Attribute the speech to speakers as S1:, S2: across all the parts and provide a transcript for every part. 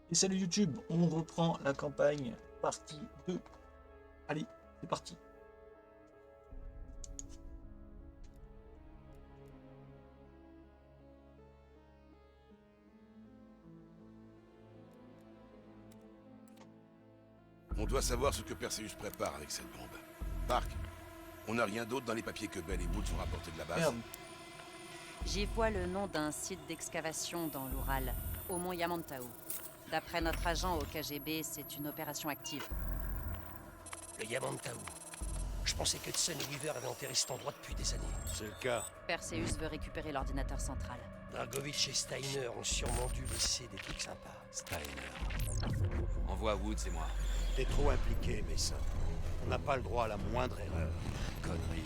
S1: Et salut YouTube, on reprend la campagne partie 2. Allez, c'est parti.
S2: On doit savoir ce que Perseus prépare avec cette bombe. Park, on n'a rien d'autre dans les papiers que Bell et Woods ont rapporté de la base.
S1: Merde.
S3: J'y vois le nom d'un site d'excavation dans l'Oural, au mont Yamantau. D'après notre agent au KGB, c'est une opération active.
S4: Le Yamantau. Je pensais que Hudson et Weaver avaient enterré cet endroit depuis des années.
S5: C'est le cas.
S3: Perseus veut récupérer l'ordinateur central.
S4: Dragovich et Steiner ont sûrement dû laisser des trucs sympas.
S5: Steiner.
S6: Envoie Woods et moi.
S5: T'es trop impliqué, Mason. On n'a pas le droit à la moindre erreur.
S6: Connerie.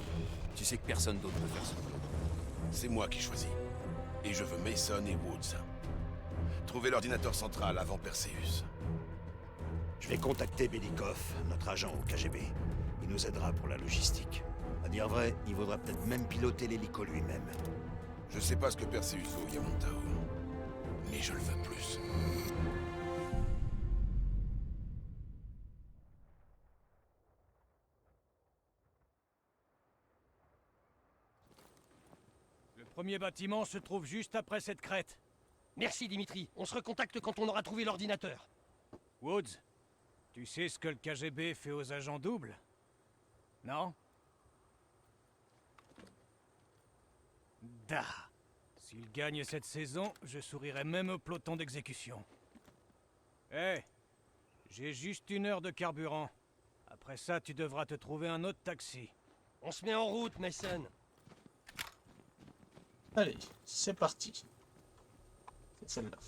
S6: Tu sais que personne d'autre peut faire ce boulot.
S2: C'est moi qui choisis. Et je veux Mason et Woods. Trouver l'ordinateur central avant Perseus.
S5: Je vais contacter Belikov, notre agent au KGB. Il nous aidera pour la logistique. À dire vrai, il vaudra peut-être même piloter l'hélico lui-même.
S2: Je sais pas ce que Perseus vaut au Yamantau, mais je le veux plus.
S7: Le premier bâtiment se trouve juste après cette crête.
S4: Merci Dimitri, on se recontacte quand on aura trouvé l'ordinateur.
S7: Woods, tu sais ce que le KGB fait aux agents doubles? Non? Da! S'il gagne cette saison, je sourirai même au peloton d'exécution. Hé! J'ai juste 1 heure de carburant. Après ça, tu devras te trouver un autre taxi.
S4: On se met en route, Mason.
S1: Allez, c'est parti. C'est celle-là.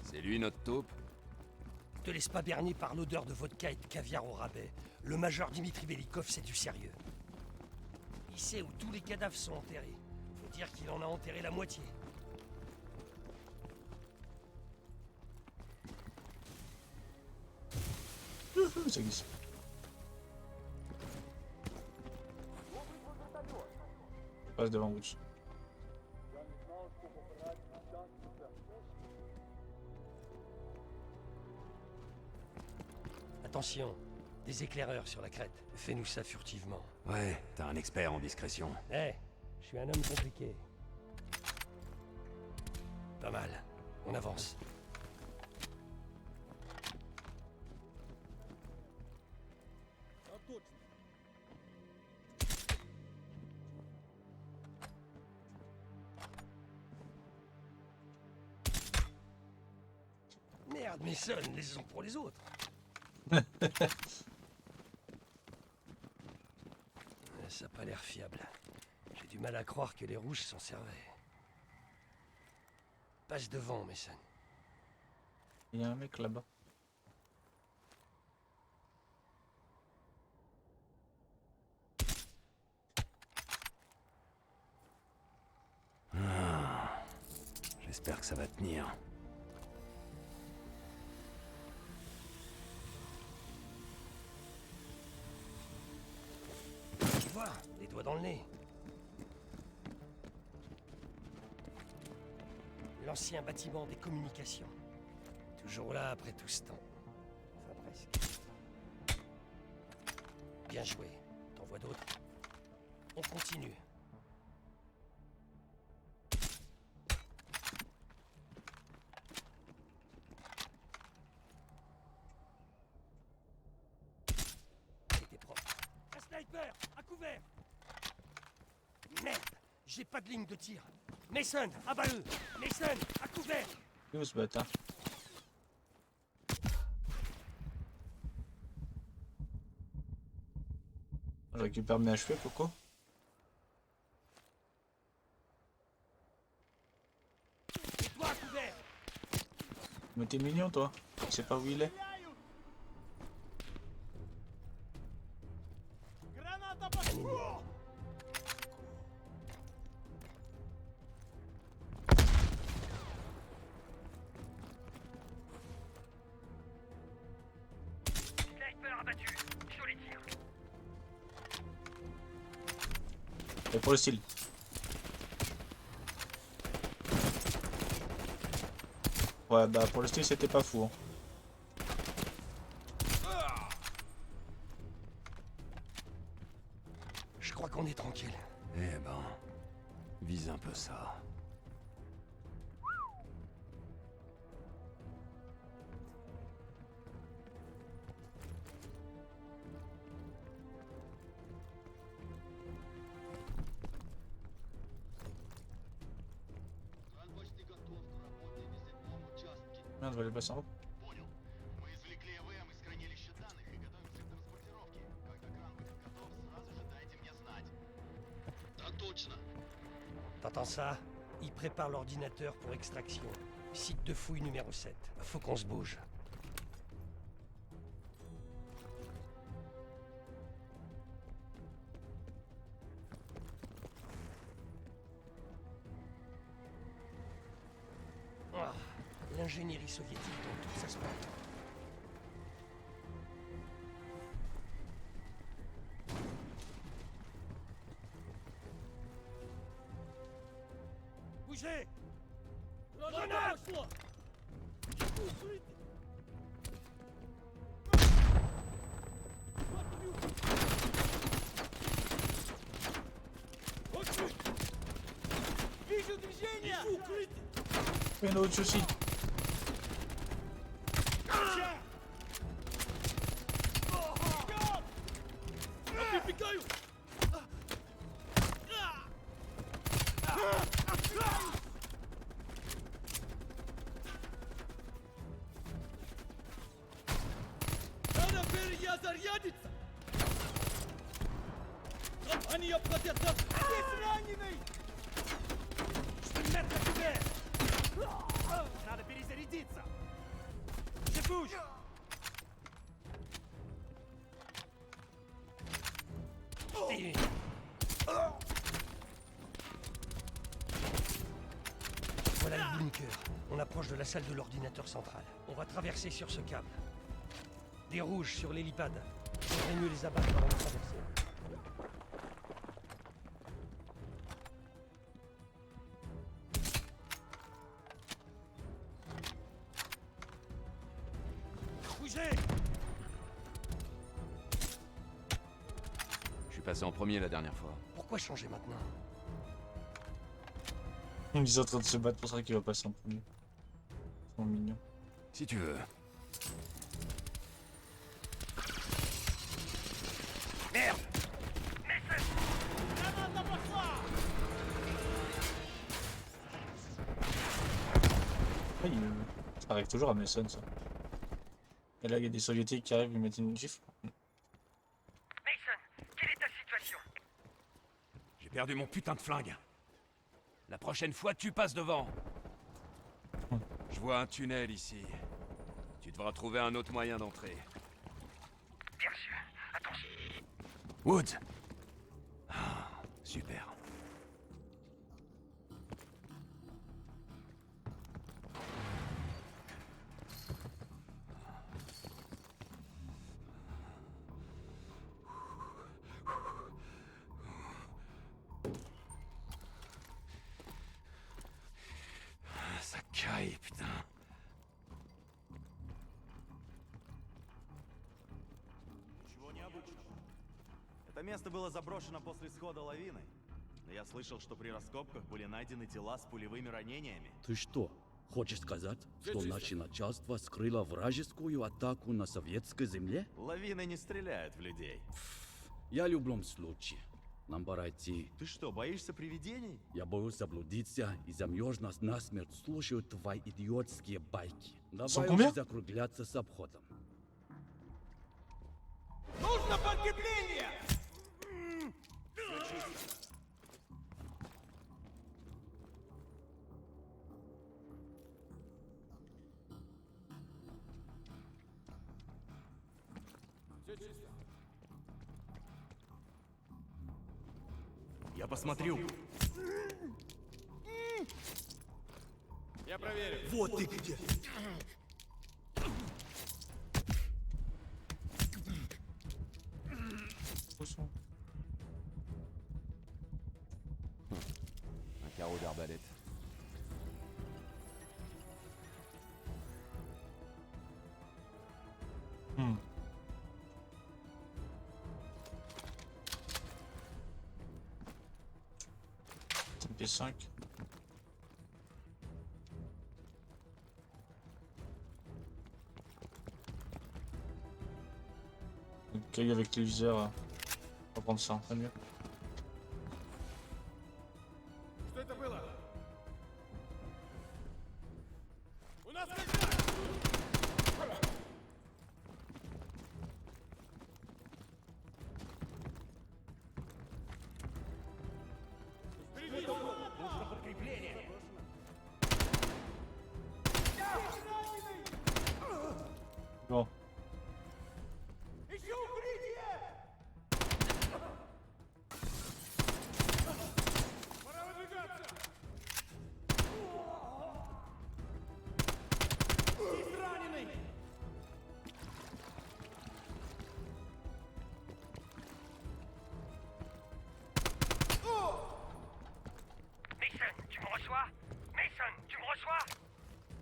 S6: C'est lui notre taupe?
S4: Te laisse pas berner par l'odeur de vodka et de caviar au rabais. Le major Dimitri Belikov, c'est du sérieux. Il sait où tous les cadavres sont enterrés. Faut dire qu'il en a enterré la moitié.
S1: Ça glisse. Je passe devant Woods.
S4: Attention, des éclaireurs sur la crête. Fais-nous ça furtivement.
S6: Ouais, t'as un expert en discrétion.
S4: Eh, je suis un homme compliqué. Pas mal. On avance. Merde, Mason, les uns pour les autres. Ça a pas l'air fiable. J'ai du mal à croire que les rouges s'en servaient. Passe devant, Mason.
S1: Il y a un mec là-bas.
S6: J'espère que ça va tenir.
S4: Tu vois, les doigts dans le nez. L'ancien bâtiment des communications. Toujours là après tout ce temps. Enfin presque. Bien joué. T'en vois d'autres? On continue. C'était propre. Un sniper! À couvert! Merde! J'ai pas de ligne de tir. Mason, abat-le! Mason, à couvert!
S1: Il est où ce bâtard? Je récupère mes HP, pourquoi?
S4: Et toi, à couvert!
S1: Mais t'es mignon, toi. Tu sais pas où il est.
S4: Sniper abattu! Sur les tirs!
S1: Et pour le style. Ouais, bah pour le style, c'était pas fou. Hein.
S4: Je crois qu'on est tranquille.
S6: Eh ben, vise un peu ça.
S1: Merde, je vais aller passer en haut.
S8: Понял. Мы извлекли ЭВМ из хранилища данных и готовимся к транспортировке. Когда кран будет готов, сразу же дайте мне знать. Так точно.
S4: T'entends ça? Il prépare l'ordinateur pour extraction. Site de fouille numéro 7. Faut qu'on se bouge. Ah, l'ingénierie soviétique dans toute sa splendeur. Bougez! Grenade!
S1: Fais autre souci.
S4: Je vais me mettre à couvert! Надо перезарядиться! Je bouge! Et- Voilà le bunker. On approche de la salle de l'ordinateur central. On va traverser sur ce câble. Des rouges sur l'hélipad. Faudrait mieux les abattre avant de traverser. Bougez!
S6: Je suis passé en premier la dernière fois.
S4: Pourquoi changer maintenant?
S1: Ils sont en train de se battre pour ça qu'il va passer en premier. Ils sont mignons.
S6: Si tu veux.
S4: Merde!
S1: Ah, ça arrive toujours à Mason, ça. Et là, il y a des soviétiques qui arrivent, ils mettent une gifle.
S6: J'ai perdu mon putain de flingue. La prochaine fois, tu passes devant. Je vois un tunnel ici. Tu devras trouver un autre moyen d'entrer.
S4: Bien sûr. Attention.
S6: Woods. Ah, super. Ça caille, putain.
S9: Ничего необычного. Это место было заброшено после схода лавины. Но я слышал, что при раскопках были найдены тела с пулевыми ранениями.
S10: Ты что, хочешь сказать, что наше начальство скрыло вражескую атаку на советской земле?
S9: Лавины не стреляют в людей.
S10: Я в любом случае. Нам пора идти.
S9: Ты что, боишься привидений?
S10: Я боюсь заблудиться и замерз нас насмерть слушаю твои идиотские байки. Давай
S1: combien?
S10: уже закругляться с обходом.
S4: Нужно подкрепление!
S9: Я посмотрю.
S7: Я проверю.
S4: Вот ты где!
S6: Un carreau d'arbalète.
S1: 5. Ok, avec les viseurs, on va prendre ça, c'est mieux. Bon.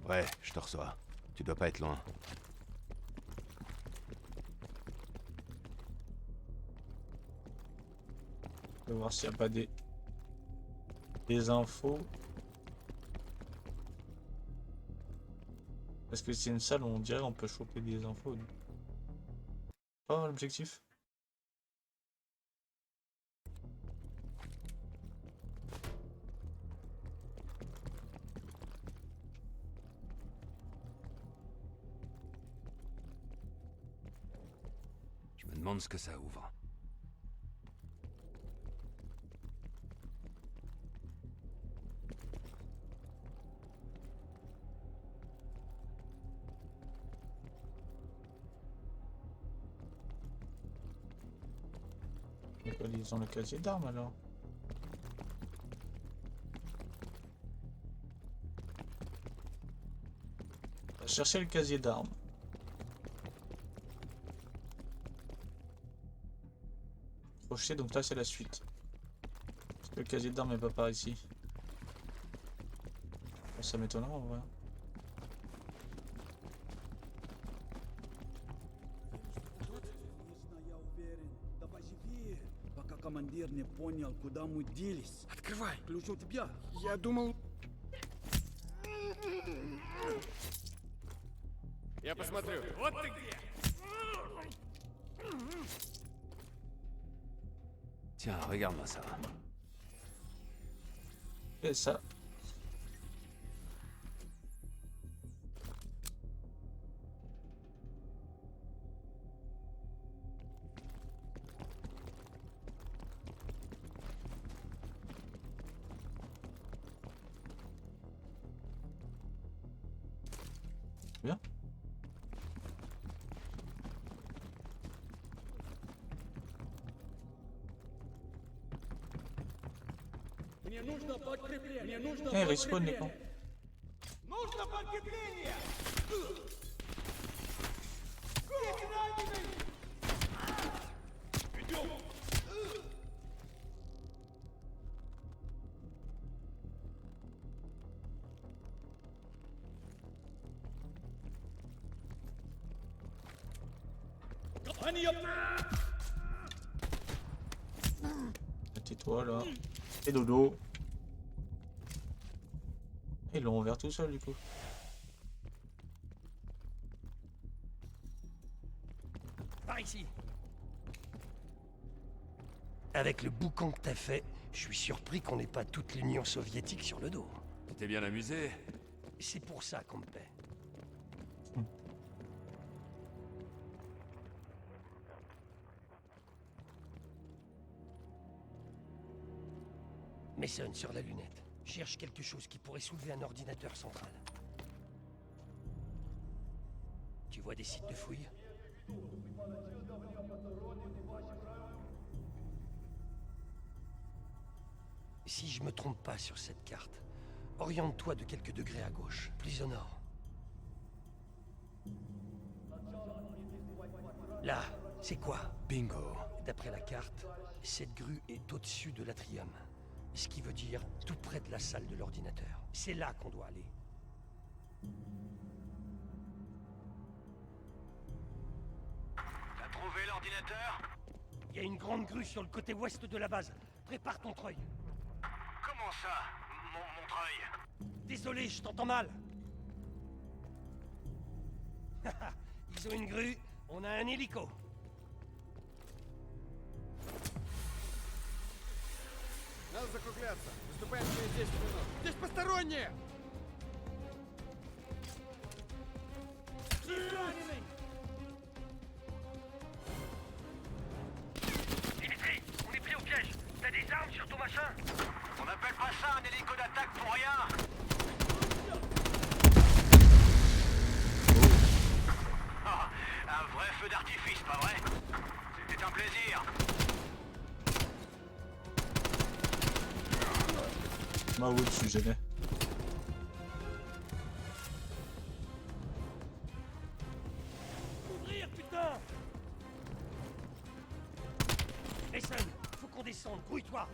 S2: Ouais, je te reçois. Tu dois pas être loin.
S1: On va voir s'il n'y a pas des infos. Parce que c'est une salle où on dirait on peut choper des infos. Oh, l'objectif.
S6: Je me demande ce que ça ouvre.
S1: Ils ont le casier d'armes alors. On va chercher le casier d'armes. Crochet, donc là c'est la suite. Parce que le casier d'armes n'est pas par ici. Bon, ça m'étonnerait en vrai.
S10: Пока командир не понял, куда мы делись.
S6: Открывай!
S10: Ключ у тебя.
S6: Я думал... Я посмотрю. Вот ты где! Tiens, regarde-moi ça.
S1: Et ça. Bien.
S10: Мне нужно подкрепление. Мне нужно
S1: Eh, respawn les cons.
S10: Нужно подкрепление.
S1: Tais-toi là. Et dodo. Ils l'ont ouvert tout seul du coup.
S4: Par ici. Avec le boucan que t'as fait, je suis surpris qu'on n'ait pas toute l'Union soviétique sur le dos.
S6: Tu t'es bien amusé?
S4: C'est pour ça qu'on me paie. Mason, sur la lunette. Cherche quelque chose qui pourrait soulever un ordinateur central. Tu vois des sites de fouilles? Si je me trompe pas sur cette carte, oriente-toi de quelques degrés à gauche, plus au nord. Là, c'est quoi?
S6: Bingo.
S4: D'après la carte, cette grue est au-dessus de l'atrium. Ce qui veut dire tout près de la salle de l'ordinateur. C'est là qu'on doit aller.
S8: T'as trouvé l'ordinateur?
S4: Il y a une grande grue sur le côté ouest de la base. Prépare ton treuil.
S8: Comment
S4: Comment ça, Montreuil? Désolé, je t'entends mal. Ils ont une grue, on a un hélico.
S11: Надо закругляться. Выступаем через 10 минут. Здесь посторонние!
S4: Dimitri, on est pris au piège. T'as des armes sur ton machin? On appelle pas ça un hélico d'attaque pour rien. Oh, un vrai feu d'artifice, pas vrai? C'était un plaisir.
S1: Moi au-dessus, jamais.
S4: Ouvrir, putain! Mason, faut qu'on descende, grouille-toi!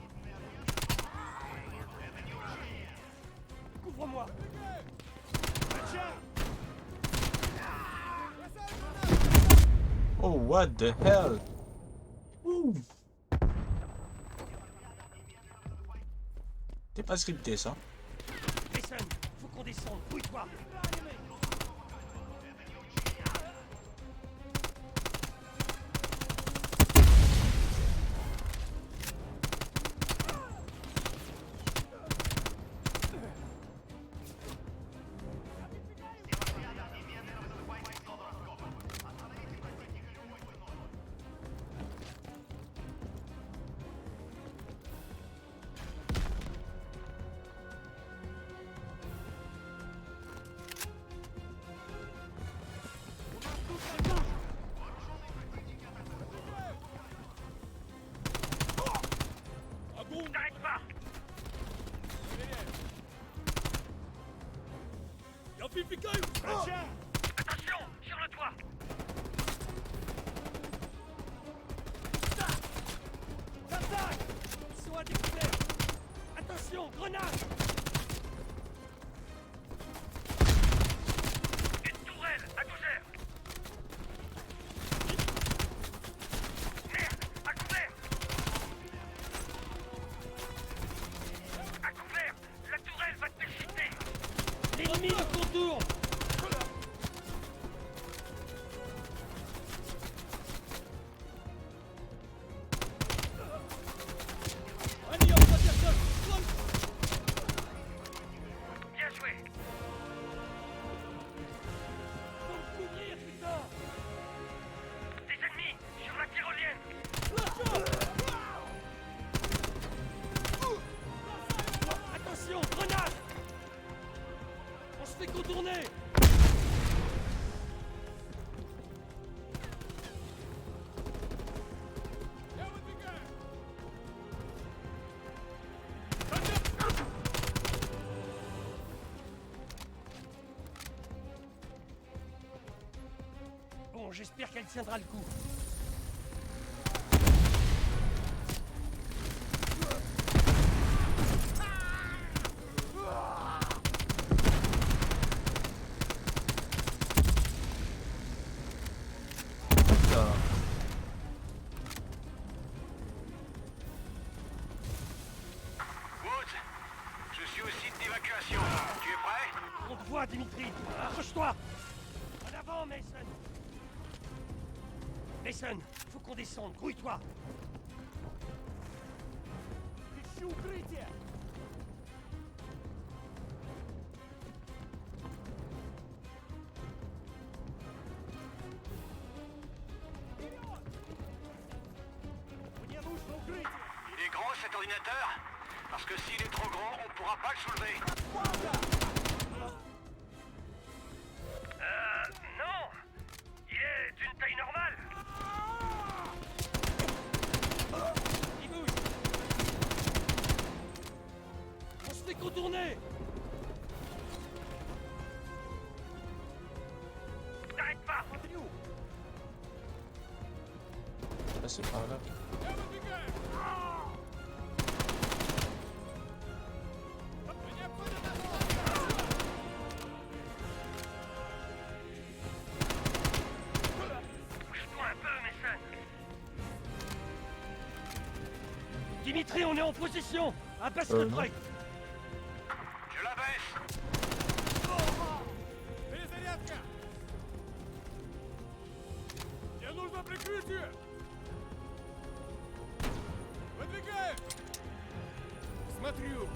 S4: Couvre-moi!
S1: Oh, what the hell? Ouh. T'es pas scripté, ça.
S4: Mason, faut qu'on descende, grouille-toi! T'arrêtes pas! Attention, sur le toit! J'attaque! Ils sont à découvert! Attention, grenade! Une tourelle, à 12 heures! Merde, à couvert! À couvert! La tourelle va te déchiqueter! L'ennemi nous contourne! Bien joué! Faut me couvrir, putain! Des ennemis sur la tyrolienne! Attention, grenade! On se fait contourner! Bon, j'espère qu'elle tiendra le coup.
S1: Putain.
S4: Woods, je suis au site d'évacuation. Tu es prêt? On te voit, Dimitri. Accroche-toi. En avant, Mason. Mason, faut qu'on descende. Grouille-toi. Ищи укрытие. Мне нужно укрытие. Il est grand cet ordinateur? Parce que s'il est trop grand, on pourra pas le soulever. Non. Il est d'une taille normale. Il bouge. On se fait contourner. T'arrêtes pas.
S1: Passer par là.
S4: Bouge-toi un peu, Mason. Dimitri, on est en position. Abaisse le
S1: Non.
S4: truc.
S11: Перезарядка! Мне нужно прикрытие! Выдвигаем! Смотрю!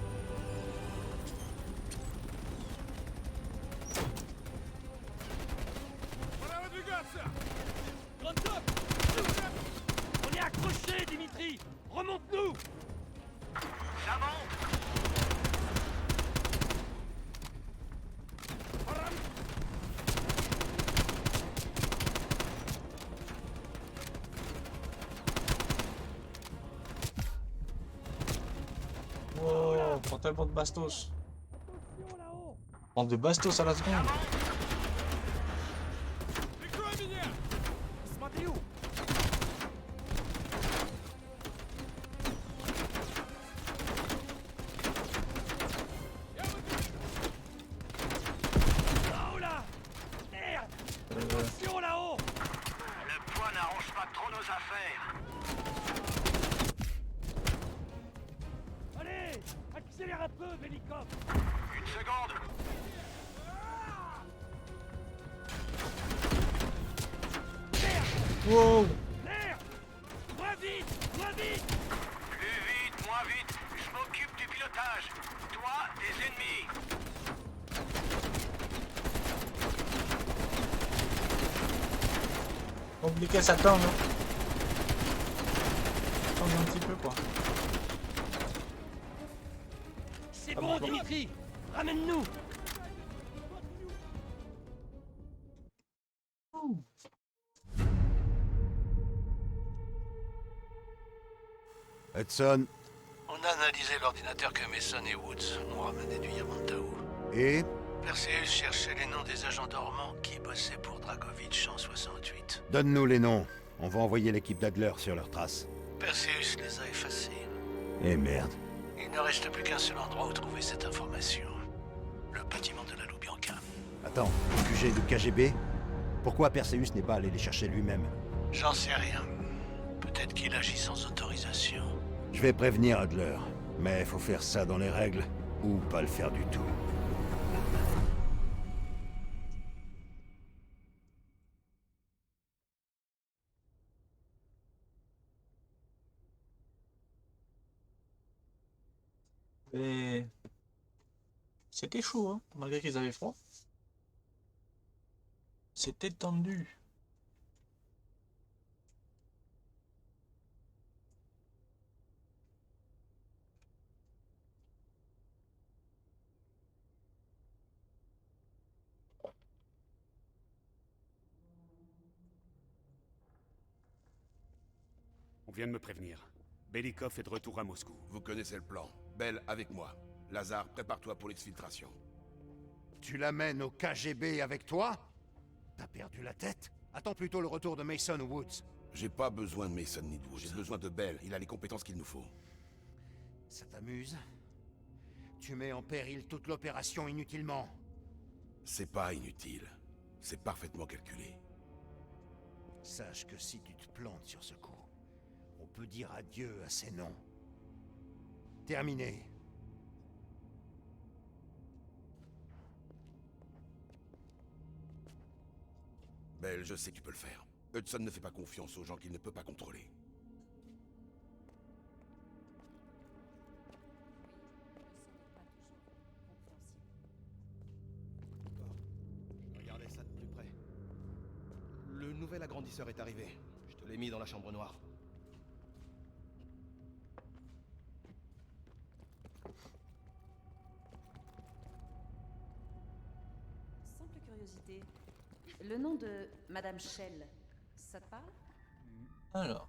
S11: Пора выдвигаться! Контакт!
S4: On est accrochés, Dimitri! Remonte-nous!
S1: Wow, prends tellement de bastos. Prends de bastos à la seconde.
S11: Прикрой меня!
S4: Смотрю! Oh là! Merde! Attention là-haut!
S5: Le poids n'arrange pas trop nos affaires.
S4: Allez! Accélère un peu, Belikov!
S5: Une seconde.
S1: Wow.
S4: Merde! Moins vite! Moins vite!
S5: Plus vite, moins vite. Je m'occupe du pilotage. Toi, des ennemis.
S1: Compliqué, ça tombe. Hein. Ça tombe un petit peu quoi.
S4: C'est
S1: Ah
S4: bon,
S1: bon.
S4: Dimitri! Ramène-nous!
S5: Hudson.
S12: On a analysé l'ordinateur que Mason et Woods ont ramené du Yamantau.
S5: Et
S12: Perseus cherchait les noms des agents dormants qui bossaient pour Dragovitch en 68.
S5: donne-nous les noms. On va envoyer l'équipe d'Adler sur leurs traces.
S12: Perseus les a effacés.
S5: Eh merde.
S12: Il ne reste plus qu'un seul endroit où trouver cette information. Le bâtiment de la Loubianca.
S5: Attends, le QG du KGB? Pourquoi Perseus n'est pas allé les chercher lui-même?
S12: J'en sais rien. Peut-être qu'il agit sans autorisation.
S5: Je vais prévenir Adler, mais faut faire ça dans les règles, ou pas le faire du tout.
S1: Et c'était chaud, hein, malgré qu'ils avaient froid. C'était tendu.
S13: On vient de me prévenir. Belikov est de retour à Moscou.
S2: Vous connaissez le plan. Belle, avec moi. Lazare, prépare-toi pour l'exfiltration.
S5: Tu l'amènes au KGB avec toi? T'as perdu la tête? Attends plutôt le retour de Mason ou Woods.
S2: J'ai pas besoin de Mason ni de Woods. J'ai besoin de Bell. Il a les compétences qu'il nous faut.
S5: Ça t'amuse? Tu mets en péril toute l'opération inutilement.
S2: C'est pas inutile. C'est parfaitement calculé.
S5: Sache que si tu te plantes sur ce coup, on peut dire adieu à ces noms. Terminé.
S2: Bell, je sais que tu peux le faire. Hudson ne fait pas confiance aux gens qu'il ne peut pas contrôler.
S14: Regardez ça de plus près. Le nouvel agrandisseur est arrivé. Je te l'ai mis dans la chambre noire.
S3: Simple curiosité. Le nom de Madame Shell, ça te parle?
S1: Alors.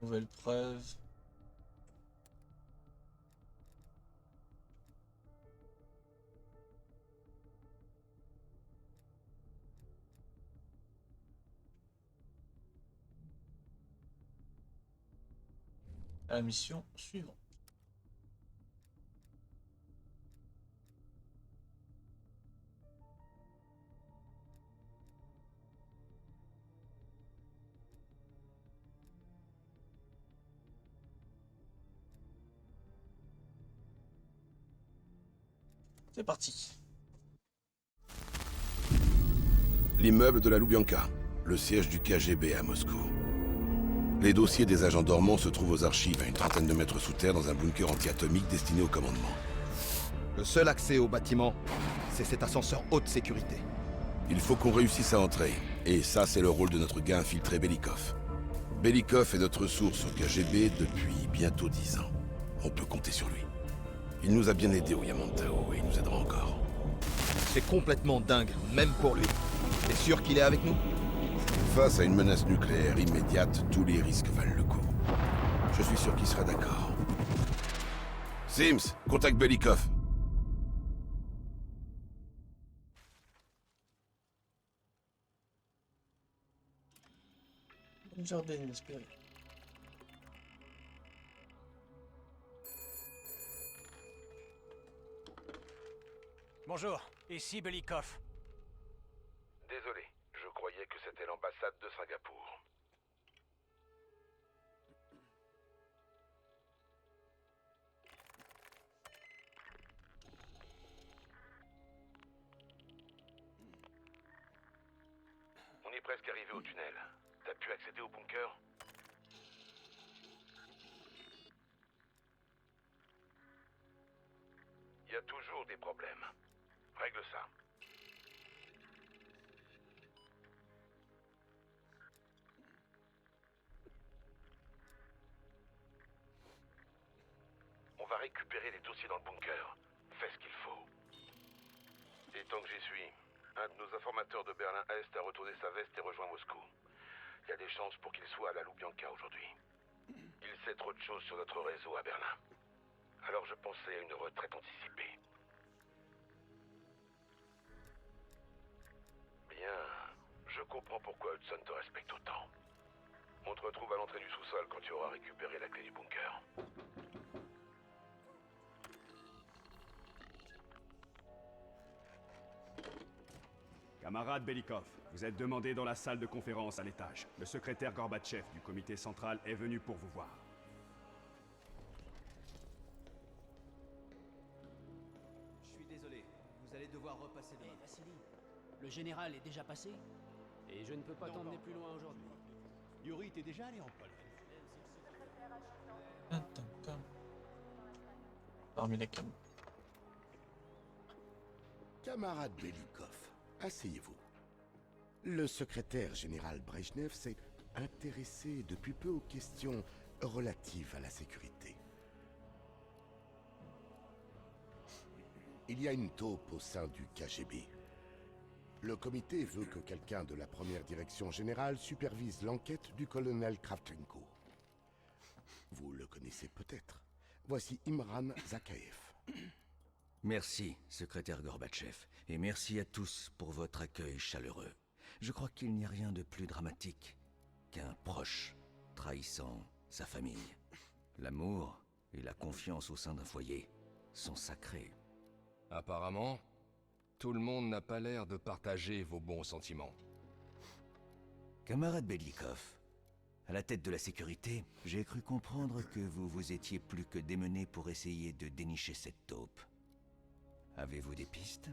S1: Nouvelle preuve. À la mission suivante. C'est parti.
S2: L'immeuble de la Loubianka, le siège du KGB à Moscou. Les dossiers des agents dormants se trouvent aux archives à une trentaine de mètres sous terre dans un bunker anti-atomique destiné au commandement.
S14: Le seul accès au bâtiment, c'est cet ascenseur haute sécurité.
S2: Il faut qu'on réussisse à entrer, et ça c'est le rôle de notre gars infiltré Belikov. Belikov est notre source au KGB depuis bientôt 10 ans. On peut compter sur lui. Il nous a bien aidés au Yamantau et il nous aidera encore.
S14: C'est complètement dingue, même pour lui. T'es sûr qu'il est avec nous?
S2: Face à une menace nucléaire immédiate, tous les risques valent le coup. Je suis sûr qu'il sera d'accord. Sims, contacte Belikov.
S1: Jardin inespéré.
S7: Bonjour, ici Belikov.
S2: Désolé, je croyais que c'était l'ambassade de Singapour. On est presque arrivé au tunnel. T'as pu accéder au bunker? Il y a toujours des problèmes. Règle ça. On va récupérer les dossiers dans le bunker. Fais ce qu'il faut. Et tant que j'y suis, un de nos informateurs de Berlin-Est a retourné sa veste et rejoint Moscou. Il y a des chances pour qu'il soit à la Loubianka aujourd'hui. Il sait trop de choses sur notre réseau à Berlin. Alors je pensais à une retraite anticipée. Bien, je comprends pourquoi Hudson te respecte autant. On te retrouve à l'entrée du sous-sol quand tu auras récupéré la clé du bunker.
S13: Camarade Belikov, vous êtes demandé dans la salle de conférence à l'étage. Le secrétaire Gorbatchev du comité central est venu pour vous voir.
S15: Je suis désolé, vous allez devoir repasser demain. Vassili, le général est déjà passé? Et je ne peux pas t'emmener plus loin aujourd'hui.
S14: Yuri, t'es déjà allé en Pologne?
S1: Parmi les cams.
S16: Camarade Belikov, asseyez-vous. Le secrétaire général Brejnev s'est intéressé depuis peu aux questions relatives à la sécurité. Il y a une taupe au sein du KGB. Le comité veut que quelqu'un de la première direction générale supervise l'enquête du colonel Kravchenko. Vous le connaissez peut-être. Voici Imran Zakaev.
S17: Merci, secrétaire Gorbatchev, et merci à tous pour votre accueil chaleureux. Je crois qu'il n'y a rien de plus dramatique qu'un proche trahissant sa famille. L'amour et la confiance au sein d'un foyer sont sacrés.
S18: Apparemment, tout le monde n'a pas l'air de partager vos bons sentiments.
S17: Camarade Belikov, à la tête de la sécurité, j'ai cru comprendre que vous vous étiez plus que démené pour essayer de dénicher cette taupe. Avez-vous des pistes?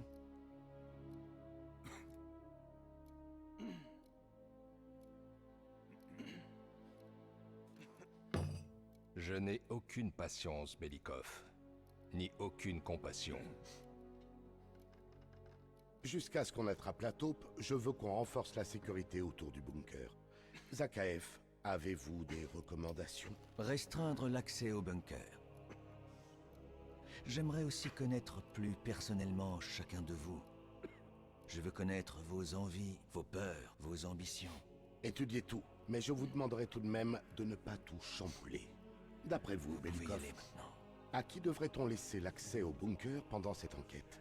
S18: Je n'ai aucune patience, Belikov, ni aucune compassion.
S16: Jusqu'à ce qu'on attrape la taupe, je veux qu'on renforce la sécurité autour du bunker. Zakaev, avez-vous des recommandations?
S17: Restreindre l'accès au bunker. J'aimerais aussi connaître plus personnellement chacun de vous. Je veux connaître vos envies, vos peurs, vos ambitions.
S16: Étudiez tout, mais je vous demanderai tout de même de ne pas tout chambouler. D'après vous, Belikov, à qui devrait-on laisser l'accès au bunker pendant cette enquête?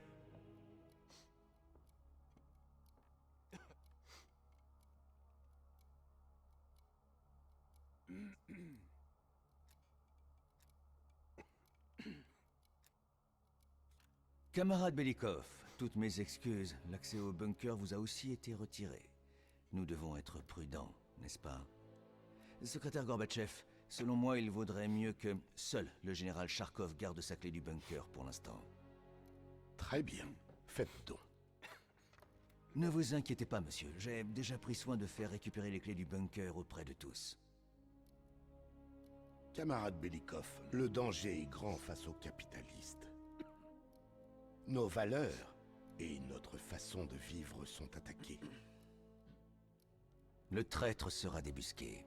S17: Camarade Belikov, toutes mes excuses, l'accès au bunker vous a aussi été retiré. Nous devons être prudents, n'est-ce pas? Secrétaire Gorbatchev, selon moi, il vaudrait mieux que seul le général Charkov garde sa clé du bunker pour l'instant.
S16: Très Très bien. Faites donc.
S17: Ne vous inquiétez pas, monsieur. J'ai déjà pris soin de faire récupérer les clés du bunker auprès de tous.
S16: Camarade Belikov, le danger est grand face aux capitalistes. Nos valeurs et notre façon de vivre sont attaquées.
S17: Le traître sera débusqué.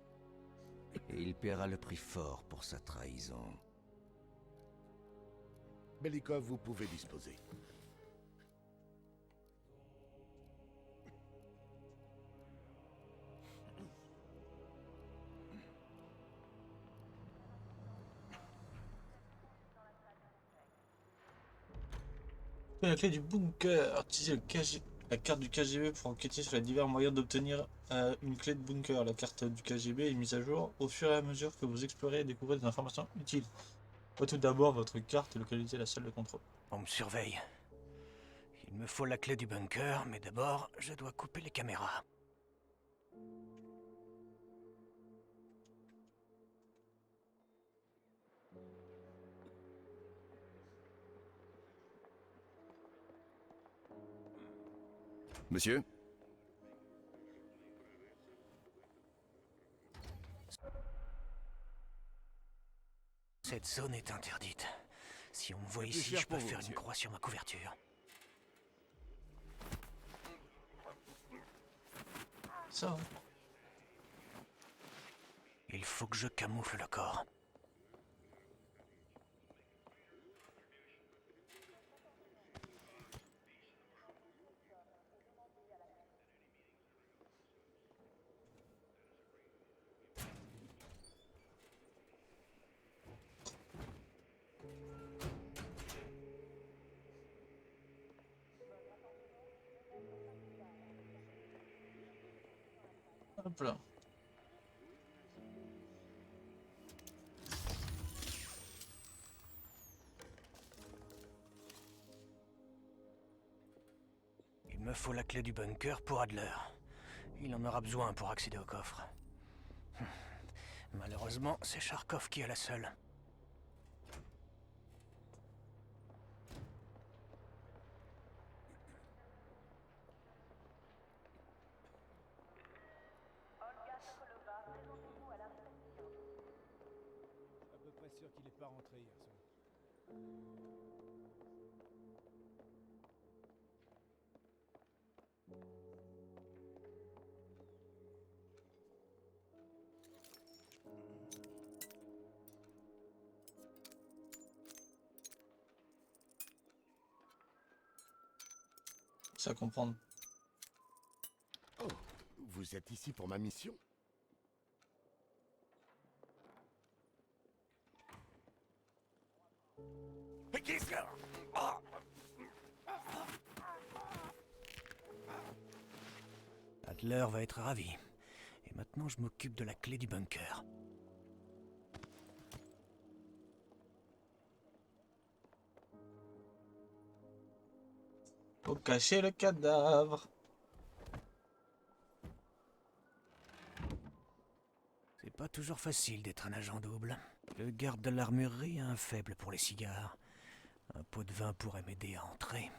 S17: Et il paiera le prix fort pour sa trahison.
S16: Belikov, vous pouvez disposer.
S1: La clé du bunker. Utilisez la carte du KGB pour enquêter sur les divers moyens d'obtenir une clé de bunker. La carte du KGB est mise à jour au fur et à mesure que vous explorez et découvrez des informations utiles. Voyez tout d'abord votre carte et localisez la salle de contrôle.
S7: On me surveille. Il me faut la clé du bunker, mais d'abord, je dois couper les caméras.
S18: Monsieur?
S7: Cette zone est interdite. Si on me voit
S11: C'est plus
S7: ici,
S11: cher
S7: je peux
S11: pour vous,
S7: faire une
S11: monsieur.
S7: croix sur ma couverture.
S1: Ça va.
S7: Il faut que je camoufle le corps.
S1: Hop là.
S7: Il me faut la clé du bunker pour Adler. Il en aura besoin pour accéder au coffre. Malheureusement, c'est Charkov qui a la seule.
S11: À peu près sûr qu'il n'est pas rentré hier soir.
S1: Ça comprendre.
S16: Oh, vous êtes ici pour ma mission?
S7: Adler va être ravi. Et maintenant, je m'occupe de la clé du bunker.
S1: Faut cacher le cadavre.
S7: C'est pas toujours facile d'être un agent double. Le garde de l'armurerie a un faible pour les cigares. Un pot de vin pourrait m'aider à entrer.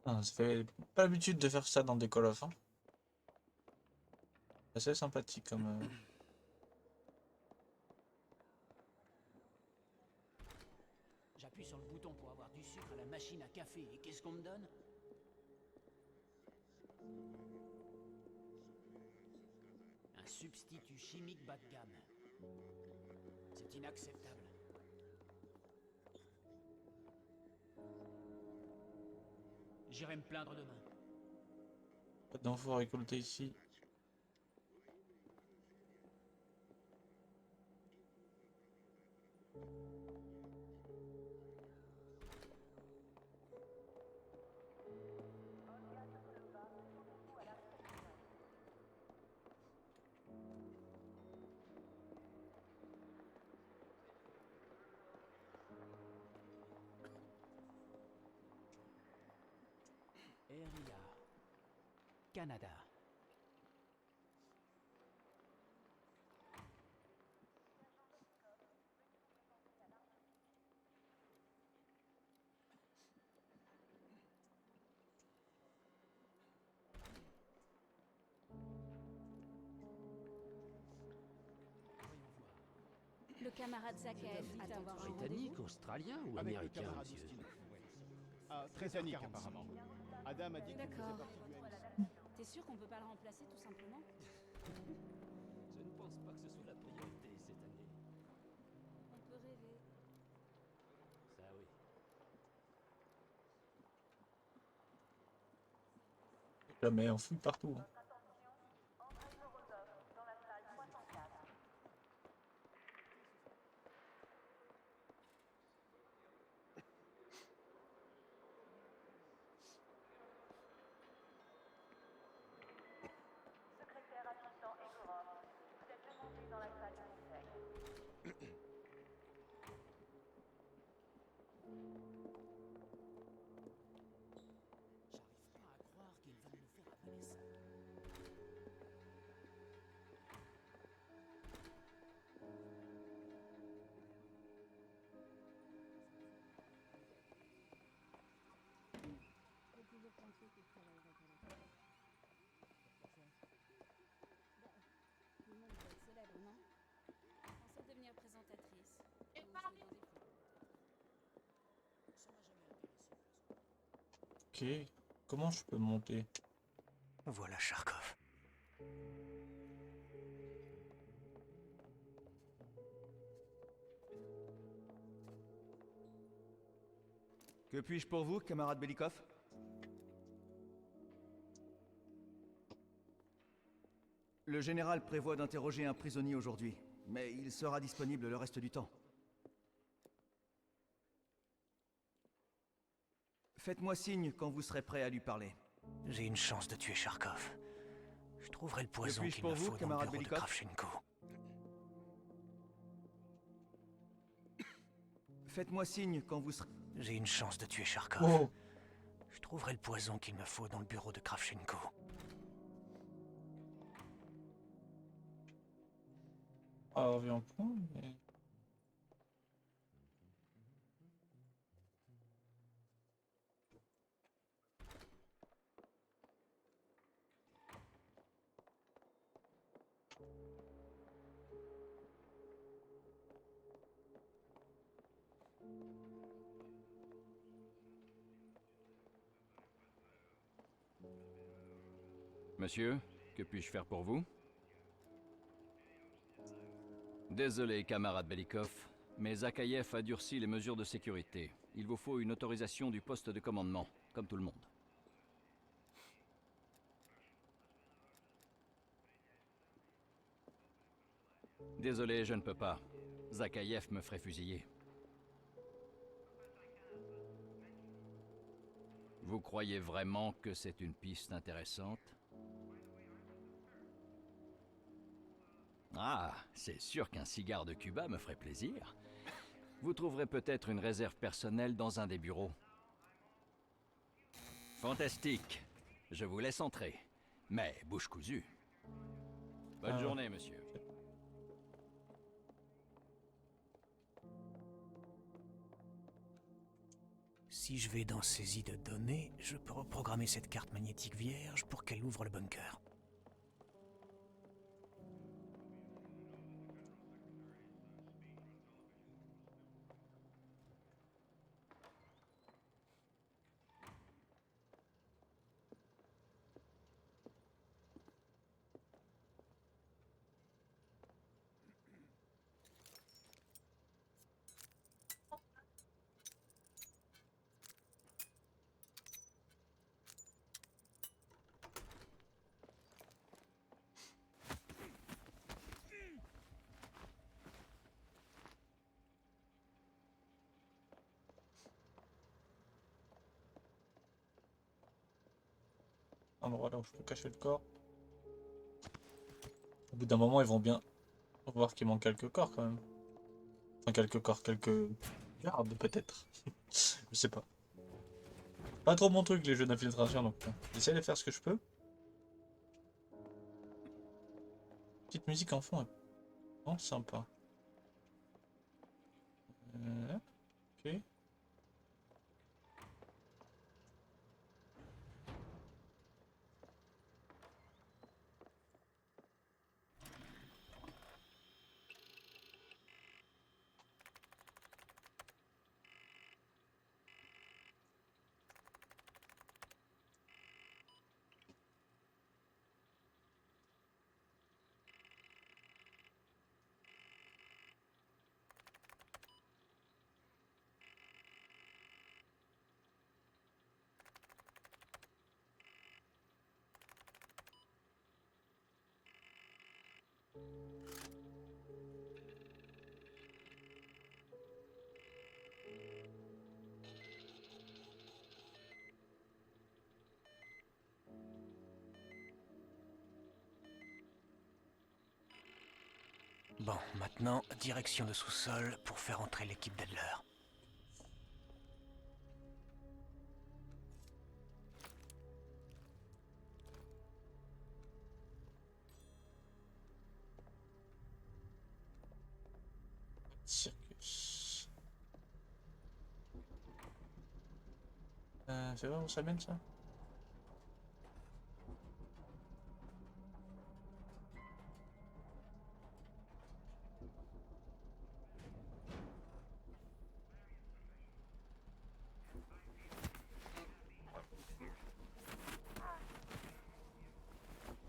S1: Ah, ça fait pas l'habitude de faire ça dans des Call of. Hein. C'est assez sympathique comme.
S15: J'appuie sur le bouton pour avoir du sucre à la machine à café, et qu'est-ce qu'on me donne? Un substitut chimique bas de gamme. C'est inacceptable. J'irai me plaindre demain.
S1: Pas d'infos à récolter ici.
S15: Eria. Canada.
S19: Le camarade Zakaev dit avoir un
S15: Britannique, australien ou
S11: Avec le
S15: américain,
S11: camarade
S15: monsieur?
S11: Austin. Ah, britannique apparemment. Adam a dit que vous
S19: D'accord.
S11: faisiez partie du MI6.
S19: T'es sûr qu'on peut pas le remplacer tout simplement?
S15: Je ne pense pas que ce soit la priorité cette année.
S19: On peut rêver.
S15: Ça oui.
S1: Jamais, on fouille partout. Hein.
S20: Secrétaire assistant Egorov, vous êtes demandé dans la salle de conseil.
S15: J'arrive pas à croire qu'ils veulent nous faire avaler ça.
S19: J'ai toujours pensé qu'il travaillerait pour la télé. Pourquoi ça? Tout le monde veut être célèbre, non? Je pensais devenir présentatrice. Ou jouer dans des films.
S15: Ça m'a jamais intéressé.
S1: Ok. Comment je peux monter?
S4: Voilà Charkov.
S9: Que puis-je pour vous, camarade Belikov? Le général prévoit d'interroger un prisonnier aujourd'hui, mais il sera disponible le reste du temps. Faites-moi signe quand vous serez prêt à lui parler.
S4: J'ai une chance de tuer Charkov. Je trouverai le poison
S9: puis-je
S4: qu'il
S9: pour
S4: me
S9: vous,
S4: faut dans le
S9: camarade
S4: bureau de
S9: Belikov?
S4: Kravchenko.
S9: Faites-moi signe quand vous serez...
S4: J'ai une chance de tuer Charkov.
S1: Oh.
S4: Je trouverai le poison qu'il me faut dans le bureau de Kravchenko.
S1: Ah, on revient au point, mais...
S21: Monsieur, que puis-je faire pour vous? Désolé, camarade Belikov, mais Zakayev a durci les mesures de sécurité. Il vous faut une autorisation du poste de commandement, comme tout le monde. Désolé, je ne peux pas. Zakayev me ferait fusiller. Vous croyez vraiment que c'est une piste intéressante? Ah, c'est sûr qu'un cigare de Cuba me ferait plaisir. Vous trouverez peut-être une réserve personnelle dans un des bureaux. Fantastique. Je vous laisse entrer. Mais bouche cousue. Bonne journée, monsieur.
S4: Si je vais dans saisie de données, je peux reprogrammer cette carte magnétique vierge pour qu'elle ouvre le bunker.
S1: endroit là où je peux cacher le corps. Au bout d'un moment, ils vont bien voir qu'il manque quelques corps quand même. Enfin, quelques corps, quelques gardes peut-être. Je sais pas. Pas trop mon truc les jeux d'infiltration donc j'essaie de faire ce que je peux. Petite musique en fond, hein. Non, sympa. Ok.
S15: Bon, maintenant, direction le sous-sol pour faire entrer l'équipe d'Adler.
S1: Circus. C'est vrai où ça mène ça?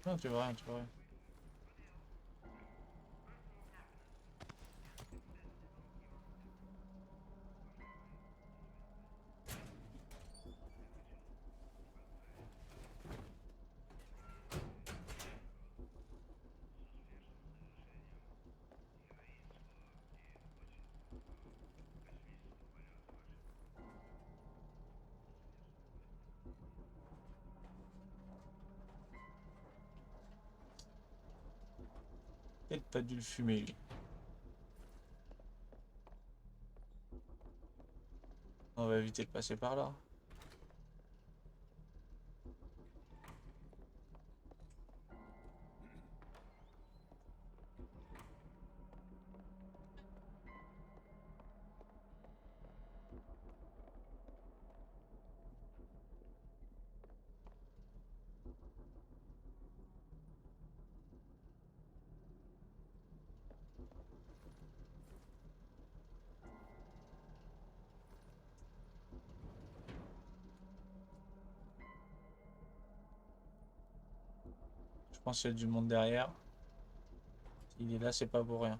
S1: Non, tu vois rien, tu vois rien. Peut-être pas dû le fumer lui. On va éviter de passer par là. Je pense qu'il y a du monde derrière. S'il est là, c'est pas pour rien.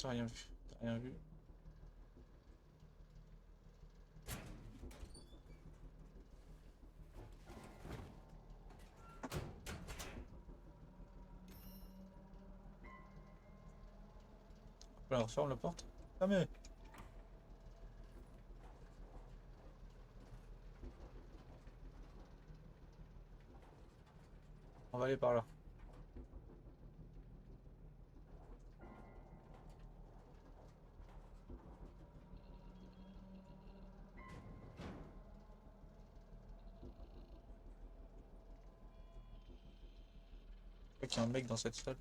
S1: T'as rien vu, t'as rien vu. Alors ferme la porte. Fermez. On va aller par là. Je crois qu'il y a un mec dans cette salle.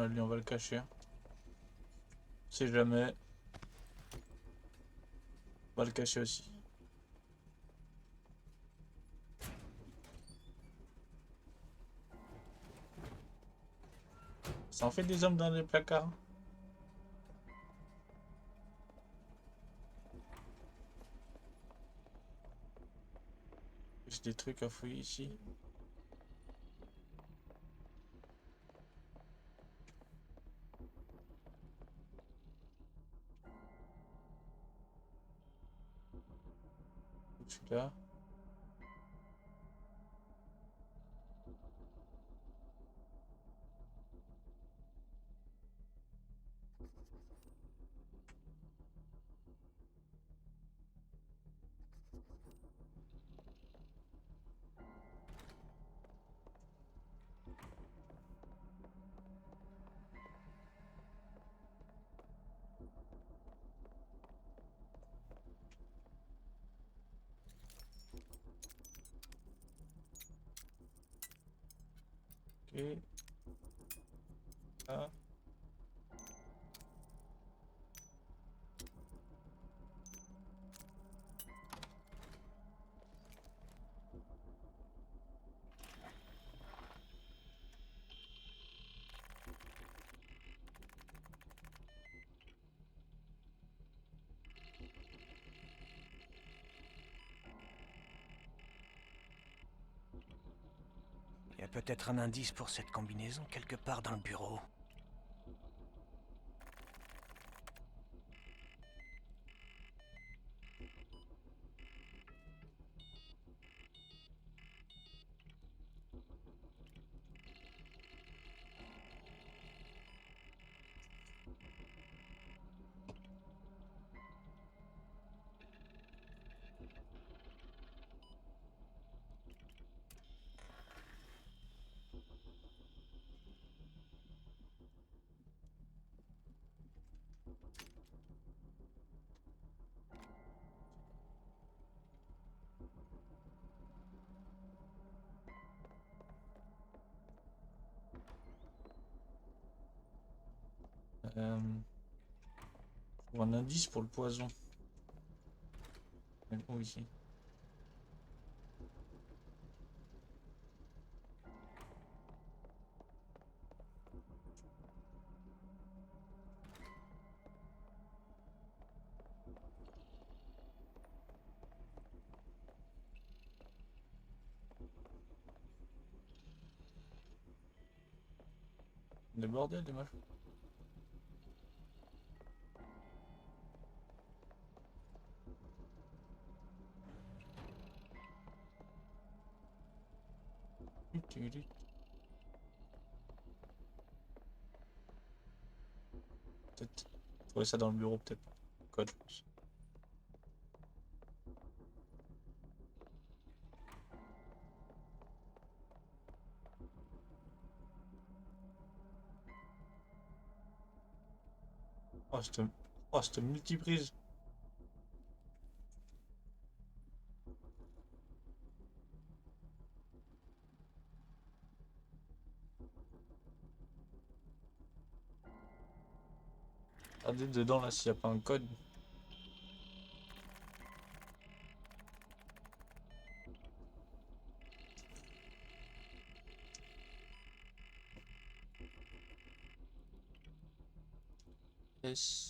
S1: Lui, on va le cacher. On sait jamais. On va le cacher aussi. Ça en fait des hommes dans les placards. J'ai des trucs à fouiller ici. Celui-là. Ok. Ah.
S7: Il y a peut-être un indice pour cette combinaison quelque part dans le bureau. Je vois un indice pour le poison. Où ici? Des bordels, des machins. Peut-être trouver ça dans le bureau, peut-être. Code, je pense. Cette multiprise. Regardez dedans là s'il n'y a pas un code. SREND.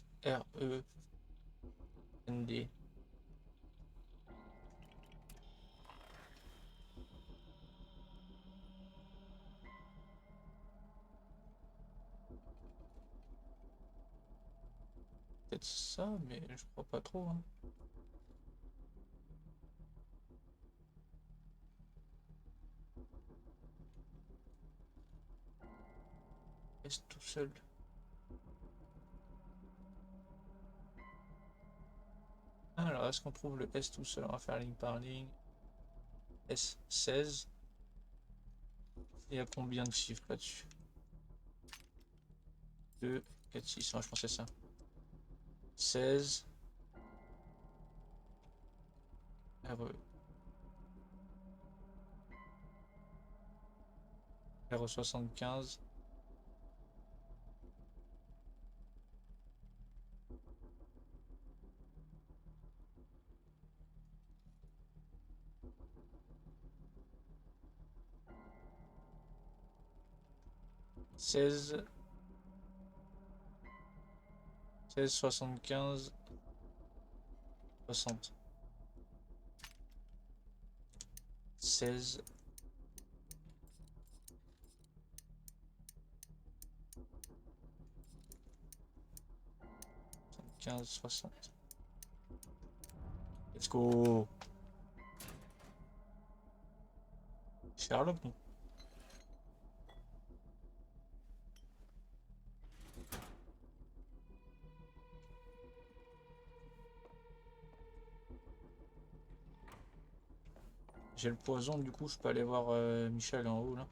S7: Peut-être ça, mais je crois pas trop. Hein. Est tout seul. Alors, est-ce qu'on trouve le S tout seul? On va faire ligne par ligne. S16. Il y a combien de chiffres là-dessus? 2, 4, 6. Je pense que c'est ça. 16. RE. RE75.
S1: 16. 16, 75, 60. 16. 15, 60. Let's go. Sherlock, non? J'ai le poison, du coup je peux aller voir Michel en haut là.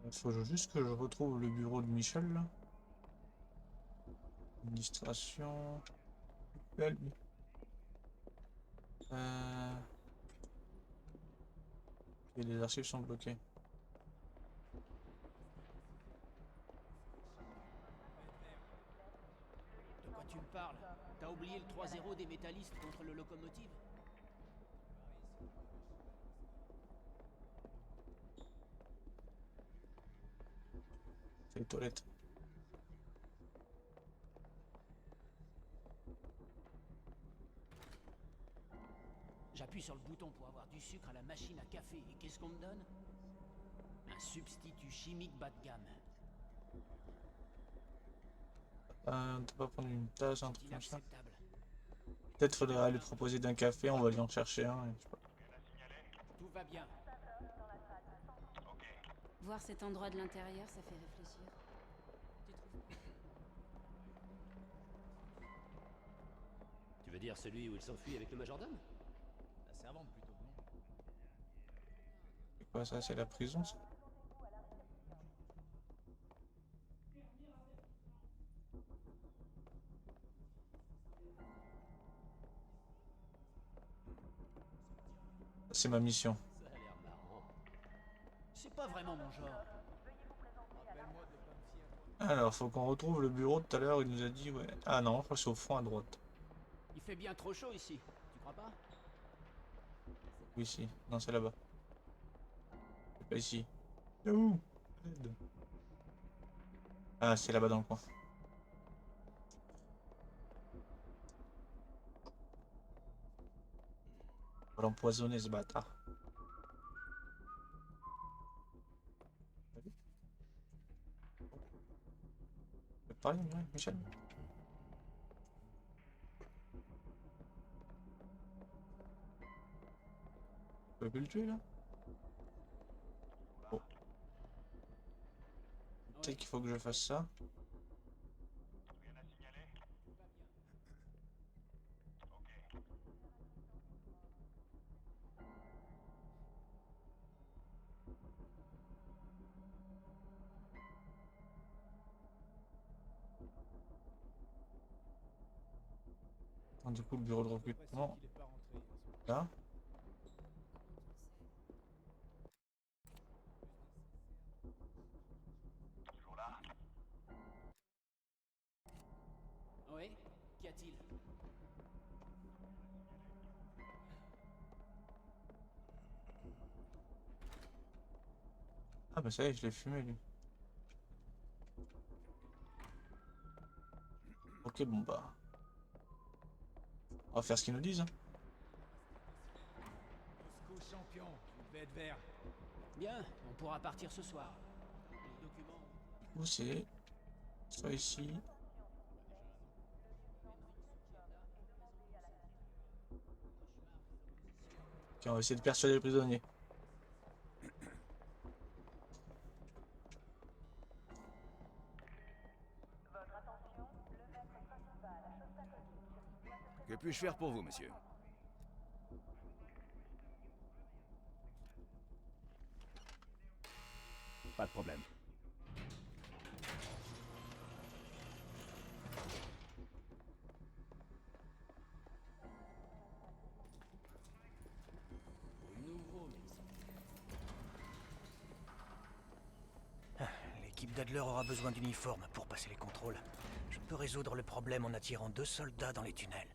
S1: Il faut juste que je retrouve le bureau de Michel là. Administration. Belle. Et les archives sont bloquées.
S15: De quoi tu me parles? T'as oublié le 3-0 des métallistes contre le locomotive?
S1: C'est les toilettes.
S15: J'appuie sur le bouton pour avoir du sucre à la machine à café. Et qu'est-ce qu'on me donne? Un substitut chimique bas de gamme.
S1: On peut pas prendre une tasse, un truc comme ça.
S15: Inacceptable.
S1: Peut-être faudrait lui proposer d'un café, on va lui en chercher un. Et je sais pas.
S15: Tout va bien.
S19: Voir cet endroit de l'intérieur, ça fait réfléchir.
S10: Tu veux dire celui où il s'enfuit avec le majordome?
S15: La servante plutôt, non?
S1: C'est quoi ça? C'est la prison ça? C'est ma mission.
S10: Ça a l'air marrant.
S15: C'est pas vraiment mon genre.
S1: Alors, faut qu'on retrouve le bureau tout à l'heure, il nous a dit, ouais. Ah non, je crois que c'est au fond à droite.
S15: Il fait bien trop chaud ici, tu crois pas?
S1: Oui, si. Non, c'est là-bas. C'est pas ici. C'est où? Aide. Ah, c'est là-bas dans le coin. On va l'empoisonner, ce bâtard. Tu veux parler, ouais, Michel? Tu peux plus le tuer, là? Bon. Peut-être qu'il faut que je fasse ça. Attends, du coup, le bureau de recrutement. Là.
S15: Oui? Qu'y a-t-il?
S1: Ah bah ça y est, je l'ai fumé lui. Ok, bon bah. On va faire ce qu'ils nous disent. Hein.
S7: Moscou champion, vous devez être vert.
S15: Bien, on pourra partir ce soir. Les documents...
S1: Où c'est? Soit ici. Ok, on va essayer de persuader les prisonniers.
S6: Que puis-je faire pour vous, monsieur?
S13: Pas de problème.
S7: Adler aura besoin d'uniforme pour passer les contrôles. Je peux résoudre le problème en attirant 2 soldats dans les tunnels.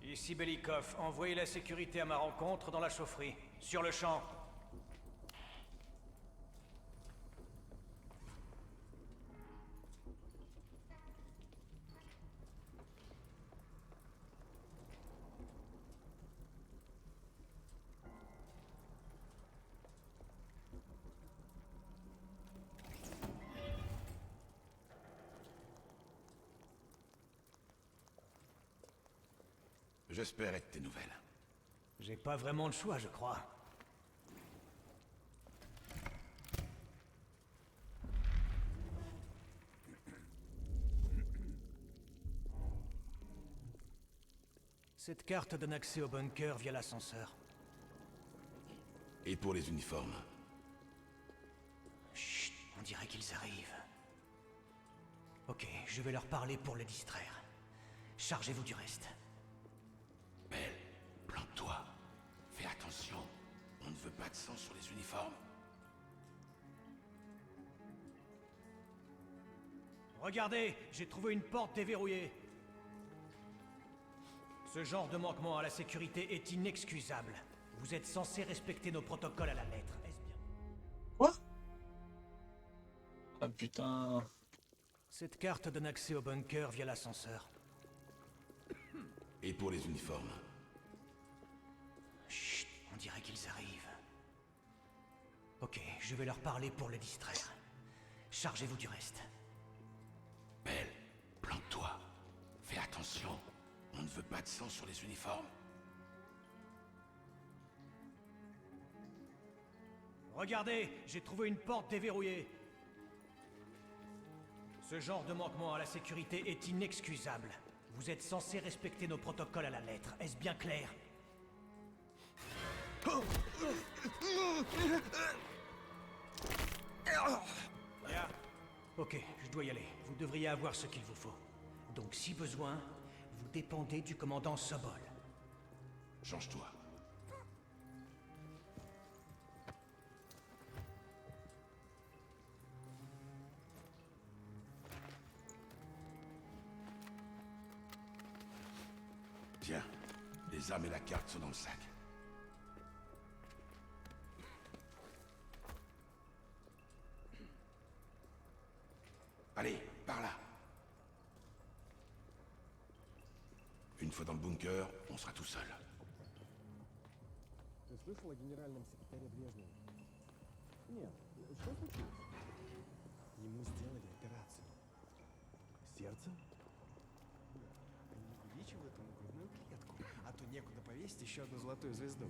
S7: Ici Belikov, envoyez la sécurité à ma rencontre dans la chaufferie. Sur le champ.
S5: J'espérais de tes nouvelles.
S7: J'ai pas vraiment le choix, je crois. Cette carte donne accès au bunker via l'ascenseur.
S5: Et pour les uniformes?
S7: Chut, on dirait qu'ils arrivent. Ok, je vais leur parler pour les distraire. Chargez-vous du reste.
S5: Belle, plante-toi. Fais attention. On ne veut pas de sang sur les uniformes.
S7: Regardez, j'ai trouvé une porte déverrouillée. Ce genre de manquement à la sécurité est inexcusable. Vous êtes censé respecter nos protocoles à la lettre, est-ce bien?
S1: Quoi? Ah putain.
S7: Cette carte donne accès au bunker via l'ascenseur.
S5: Et pour les uniformes?
S7: Chut, on dirait qu'ils arrivent. Ok, je vais leur parler pour les distraire. Chargez-vous du reste.
S5: Belle, plante-toi. Fais attention. On ne veut pas de sang sur les uniformes.
S7: Regardez, j'ai trouvé une porte déverrouillée. Ce genre de manquement à la sécurité est inexcusable. Vous êtes censé respecter nos protocoles à la lettre, est-ce bien clair? Bien. Ok, je dois y aller. Vous devriez avoir ce qu'il vous faut. Donc si besoin, vous dépendez du commandant Sobol.
S5: Change-toi. Tiens, les armes et la carte sont dans le sac. Allez, par là. Une fois dans le bunker, on sera tout seul.
S8: Ты слышал о генеральном секретаре Брежневе? Нет. Что случилось? Ему сделали операцию. Сердце? Они увеличивают ему грудную клетку, а то некуда повесить еще одну золотую звезду.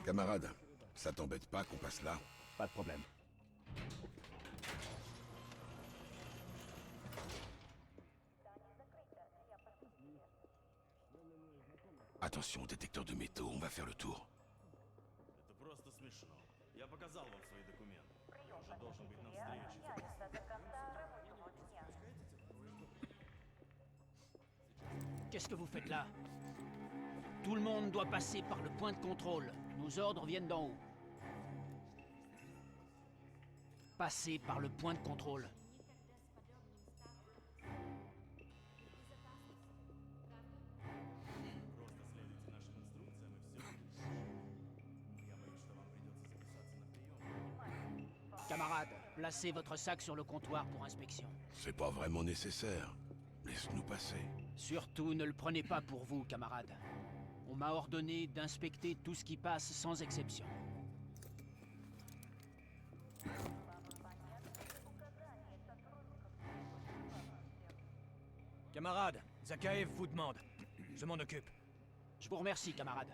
S5: Camarade, ça t'embête pas qu'on passe là?
S10: Pas de problème.
S5: Attention au détecteur de métaux, on va faire le tour.
S9: Это просто смешно. Я показал вам свои документы. Я уже должен быть на встрече.
S15: Qu'est-ce que vous faites là? Tout le monde doit passer par le point de contrôle. Nos ordres viennent d'en haut. Passez par le point de contrôle. Camarade, placez votre sac sur le comptoir pour inspection.
S5: C'est pas vraiment nécessaire. Laisse-nous passer.
S15: Surtout ne le prenez pas pour vous, camarade. On m'a ordonné d'inspecter tout ce qui passe sans exception.
S7: Camarade, Zakaev vous demande. Je m'en occupe.
S15: Je vous remercie, camarade.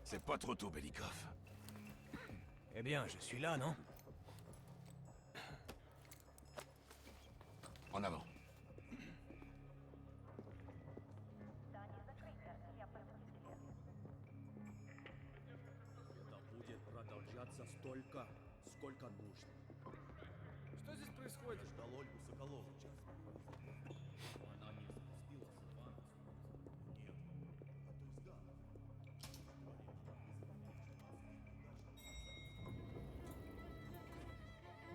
S2: C'est pas trop tôt, Belikov.
S7: Eh bien, je suis là, non?
S2: En avant.
S8: Это будет продолжаться столько, сколько нужно.
S11: Что здесь происходит?
S9: Ждал Ольгу Соколову час.
S8: Она не спустила с вами.
S9: Нет, а то сгад.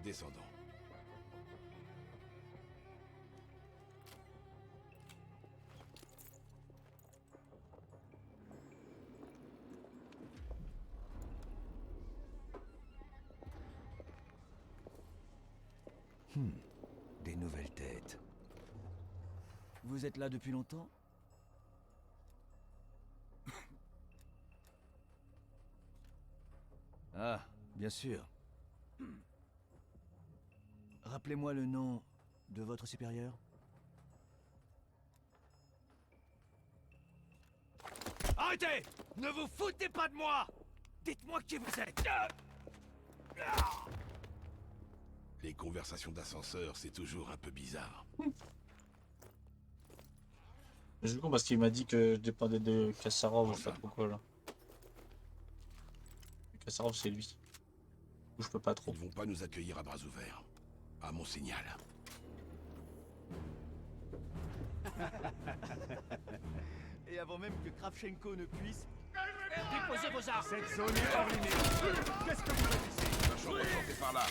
S2: Descendons.
S17: Des nouvelles têtes. Vous êtes là depuis longtemps? Ah, bien sûr. Rappelez-moi le nom de votre supérieur.
S4: Arrêtez! Ne vous foutez pas de moi! Dites-moi qui vous êtes!
S2: Les conversations d'ascenseur, c'est toujours un peu bizarre.
S1: Je con parce qu'il m'a dit que je dépendais de Kassarov ou je sais pas trop quoi là. Kassarov c'est lui. Ou je peux pas trop.
S2: Ils vont pas nous accueillir à bras ouverts. À mon signal.
S9: Et avant même que Kravchenko ne puisse...
S15: Déposez vos armes!
S13: Cette zone est hors limite. Qu'est-ce que vous faites ici?
S2: La chambre forte est par là.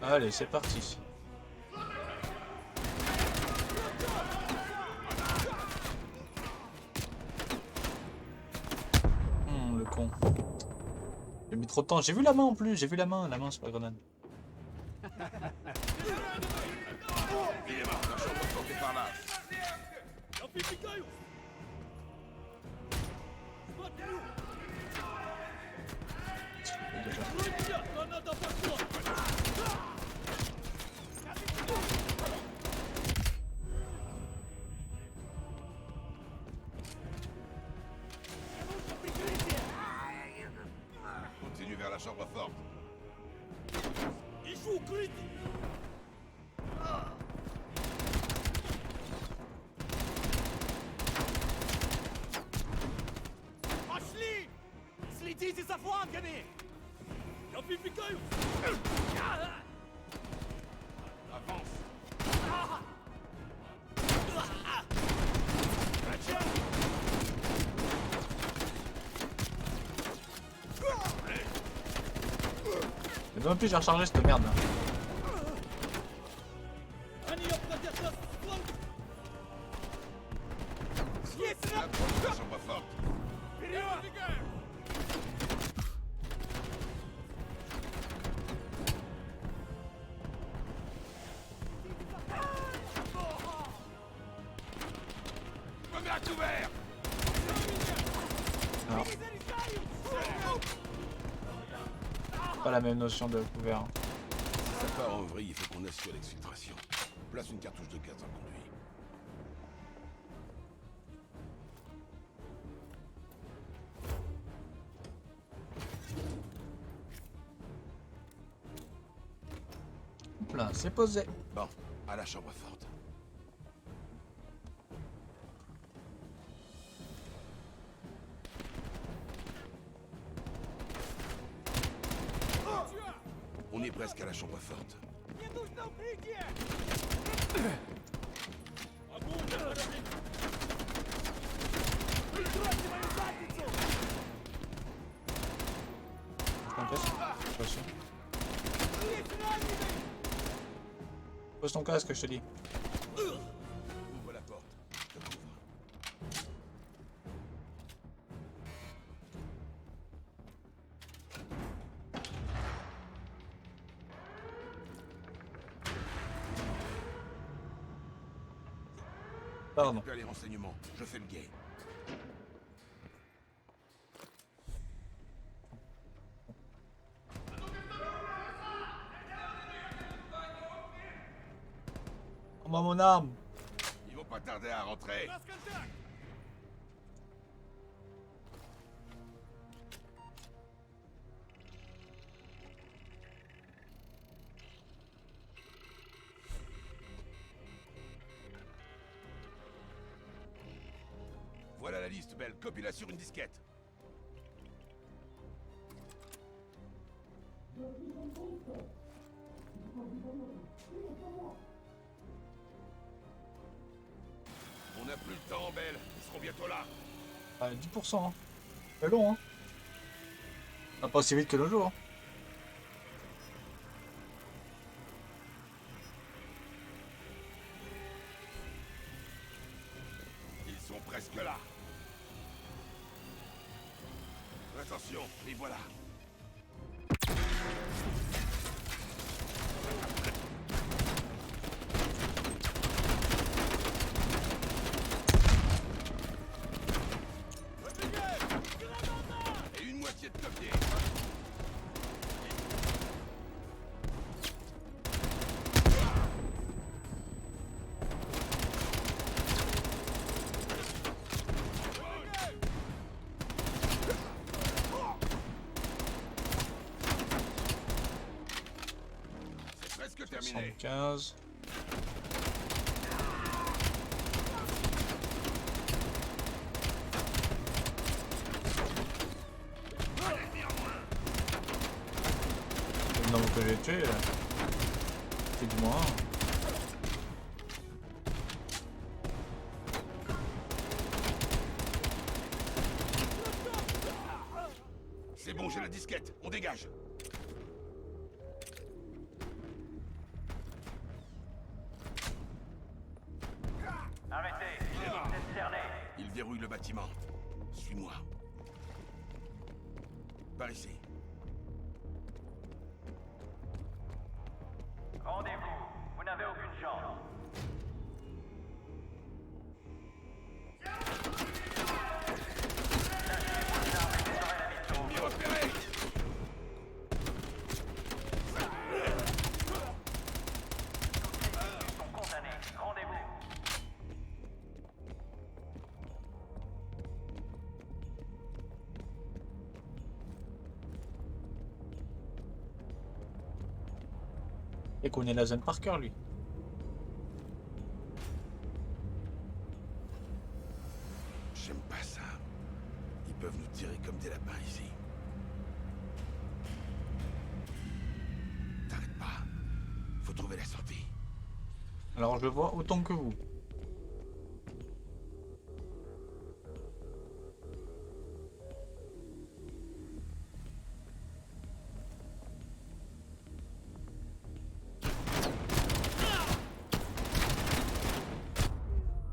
S1: Allez, c'est parti. Le con. J'ai mis trop de temps. J'ai vu la main en plus. J'ai vu la main. La main sur la grenade.
S2: Il est mort. La chambre forte est par là. Continue vers la chambre forte.
S4: Пошли! Следите за флангами! Я припекаю!
S2: Avance.
S1: Mais non plus j'ai rechargé cette merde là.
S2: Approche la chambre forte. Remets à couvert.
S1: Alors. Pas la même notion de couvert.
S2: Si ça part en vrille, il faut qu'on assure l'exfiltration. Place une cartouche de gaz dans le conduit.
S1: Là, c'est posé.
S2: Bon, à la chambre forte. On est presque à la chambre forte.
S1: Attention. Pose ton casque, je te dis.
S2: Ouvre la porte. Je t'ouvre.
S1: Pardon.
S2: Récupère les renseignements. Je fais le guet.
S1: Rends-moi mon arme.
S5: Ils vont pas tarder à rentrer. Voilà la liste, Belle. Copie-la sur une disquette. On n'a plus le temps, Belle. Ils seront bientôt là.
S1: 10%. Hein. C'est long, hein. Pas aussi vite que le jour. Hein.
S5: Ils sont presque là. Attention, les voilà. Et une moitié de copier. C'est presque terminé.
S1: 75. Le nombre que j'ai tué, c'est du moins un.
S5: C'est bon, j'ai la disquette. On dégage.
S2: Arrêtez,
S5: Il est mort.
S2: vous êtes cerné.
S5: Il verrouille le bâtiment. Suis-moi. Par ici.
S2: Rendez-vous, vous n'avez aucune chance.
S5: Ennemi repéré.
S2: Ils sont condamnés. Rendez-vous.
S1: Il connaît la zone par cœur, lui.
S5: J'aime pas ça. Ils peuvent nous tirer comme des lapins ici. T'arrêtes pas. Faut trouver la sortie.
S1: Alors je le vois autant que vous.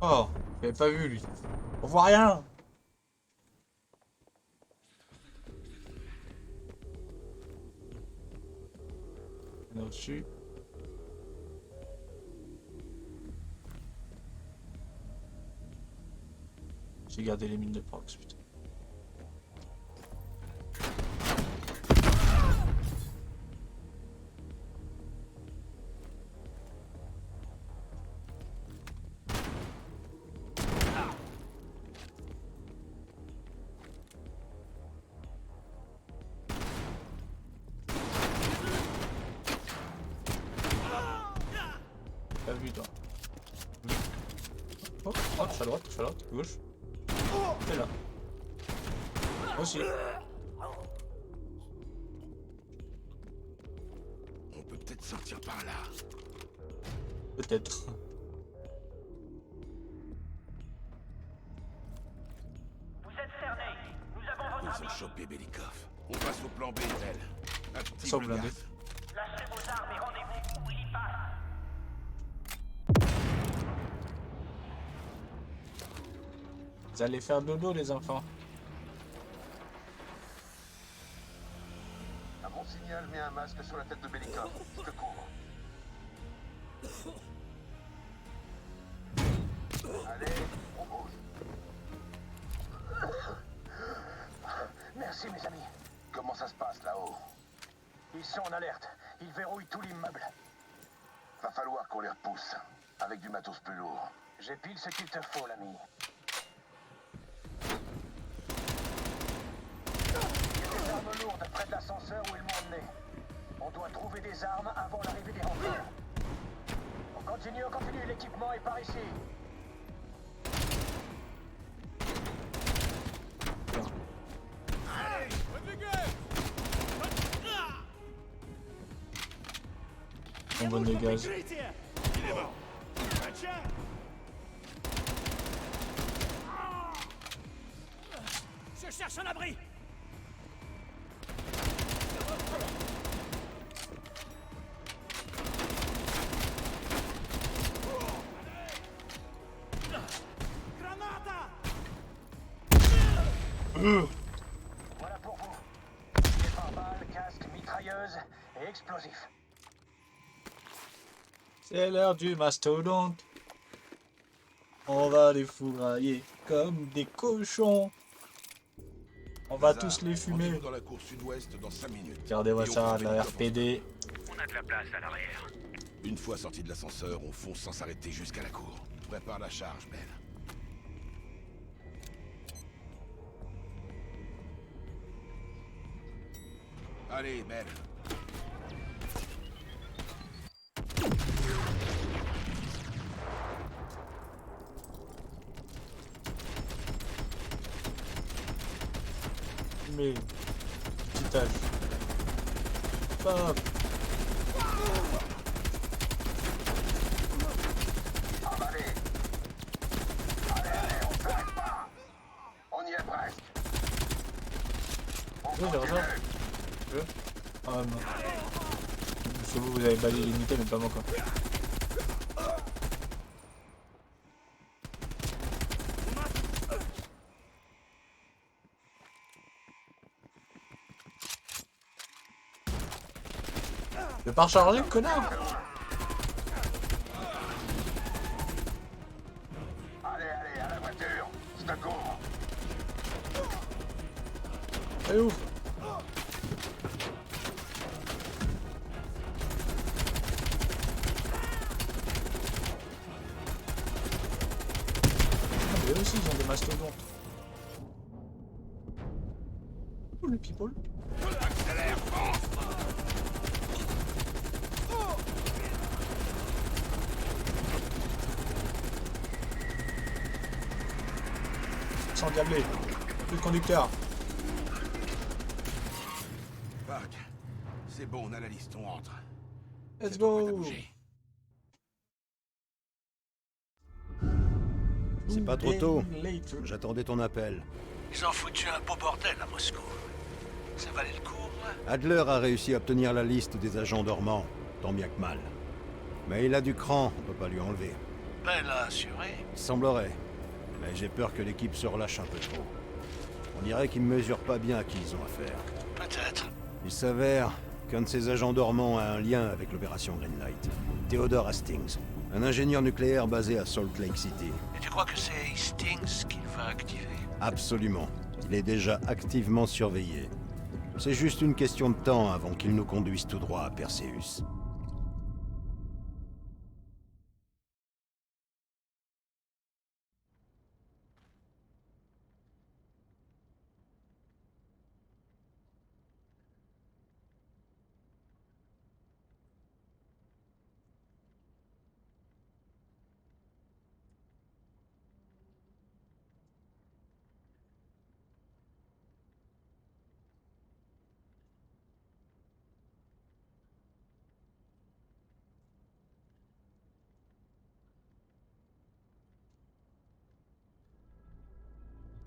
S1: Oh, j'avais pas vu lui. On voit rien. Là au-dessus. J'ai gardé les mines de prox, putain. T'as vu toi. Hop, hop, à droite, gauche. T'es là. Aussi.
S5: On peut peut-être sortir par là.
S1: Peut-être.
S2: Vous êtes cerné. Nous avons votre
S5: Ils ont
S2: ami.
S5: chopé Belikov. On passe au plan B, Belle. Active
S1: Sans
S5: le
S1: blindé.
S5: gaz.
S2: Lâchez vos armes et rendez-vous où il y passe.
S1: Vous allez faire dodo les enfants.
S2: À mon signal, mets un masque sur la tête de Belikov. Je te couvre. Allez, on bouge. Merci mes amis. Comment ça se passe là-haut? Ils sont en alerte. Ils verrouillent tout l'immeuble. Va falloir qu'on les repousse.
S12: avec du matos plus lourd. J'ai pile ce qu'il te faut, l'ami. Il y a des armes lourdes près de l'ascenseur où ils m'ont emmené. On doit trouver des armes avant l'arrivée des renforts. On continue, l'équipement est par ici.
S1: On va des gaz.
S4: Il est mort. Je cherche un abri.
S12: Voilà pour vous. Des pare-balles, casques, mitrailleuses et explosifs.
S1: C'est l'heure du mastodonte. On va les fourrailler comme des cochons. On va tous les fumer.
S16: Dans la cour sud-ouest dans 5 minutes.
S1: Regardez-moi
S16: Et on
S1: ça,
S16: fait
S1: la
S16: une
S1: RPD.
S16: On a de la place à l'arrière. Une fois sorti de l'ascenseur, on fonce sans s'arrêter jusqu'à la cour. Prépare la charge, Belle. Allez, Belle.
S1: Mais petit tâche. Pop.
S12: On y est presque.
S1: Oui, j'ai rejoint. Ah non. Parce que vous avez balayé l'unité, mais pas moi quoi. Je vais pas recharger, connard!
S12: Allez, à la voiture. C'est un cours.
S1: Allez, ouf! Mais eux aussi, ils ont des mastodontes. Oh, le people.
S16: Accélère, fonce!
S1: Sans diabler. Plus de conducteur.
S16: Park, c'est bon, on a la liste, on rentre.
S1: Let's go!
S5: C'est pas trop tôt. J'attendais ton appel.
S4: Ils ont foutu un beau bordel à Moscou. Ça valait le coup,
S5: Adler a réussi à obtenir la liste des agents dormants, tant bien que mal. Mais il a du cran, on peut pas lui enlever.
S4: Belle à assurer.
S5: Il semblerait. Mais j'ai peur que l'équipe se relâche un peu trop. On dirait qu'ils mesurent pas bien à qui ils ont affaire.
S4: Peut-être.
S5: Il s'avère qu'un de ces agents dormants a un lien avec l'opération Greenlight. Theodore Hastings, un ingénieur nucléaire basé à Salt Lake City.
S4: Et tu crois que c'est Hastings qu'il va activer?
S5: Absolument. Il est déjà activement surveillé. C'est juste une question de temps avant qu'il nous conduise tout droit à Perseus.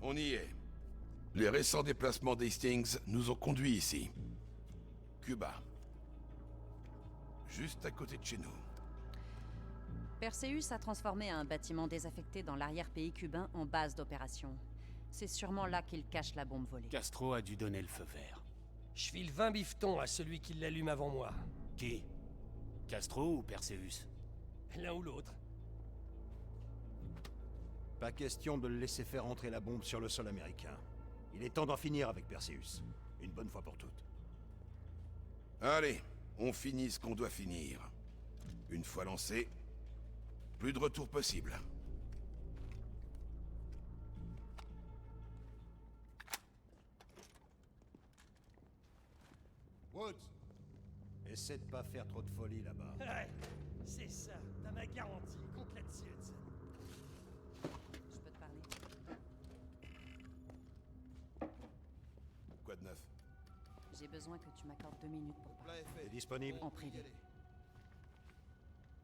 S16: On y est. Les récents déplacements d'Hastings nous ont conduits ici. Cuba. Juste à côté de chez nous.
S3: Perseus a transformé un bâtiment désaffecté dans l'arrière-pays cubain en base d'opération. C'est sûrement là qu'il cache la bombe volée.
S15: Castro a dû donner le feu vert.
S4: Je file 20 bifetons à celui qui l'allume avant moi.
S15: Qui? Castro ou Perseus?
S4: L'un ou l'autre.
S5: Pas question de le laisser faire entrer la bombe sur le sol américain. Il est temps d'en finir avec Perseus. Une bonne fois pour toutes.
S16: Allez, on finit ce qu'on doit finir. Une fois lancé,
S2: Plus de retour possible.
S5: Woods, essaie de pas faire trop de folie là-bas.
S4: Ouais, c'est ça. T'as ma garantie. Compte là-dessus, Hudson.
S3: Je peux te parler?
S2: Quoi de neuf?
S3: J'ai besoin que tu m'accordes 2 minutes pour parler.
S5: T'es disponible?
S3: En privé.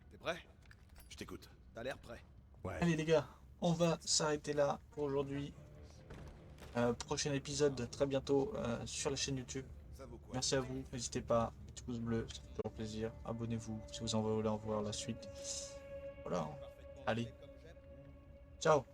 S11: T'es prêt?
S2: Je t'écoute.
S11: T'as l'air prêt.
S5: Ouais.
S1: Allez les gars, on va s'arrêter là pour aujourd'hui. Prochain épisode très bientôt sur la chaîne YouTube. Merci à vous, n'hésitez pas, petit pouce bleu, ça fait toujours plaisir. Abonnez-vous si vous en voulez en voir la suite. Voilà, allez, ciao.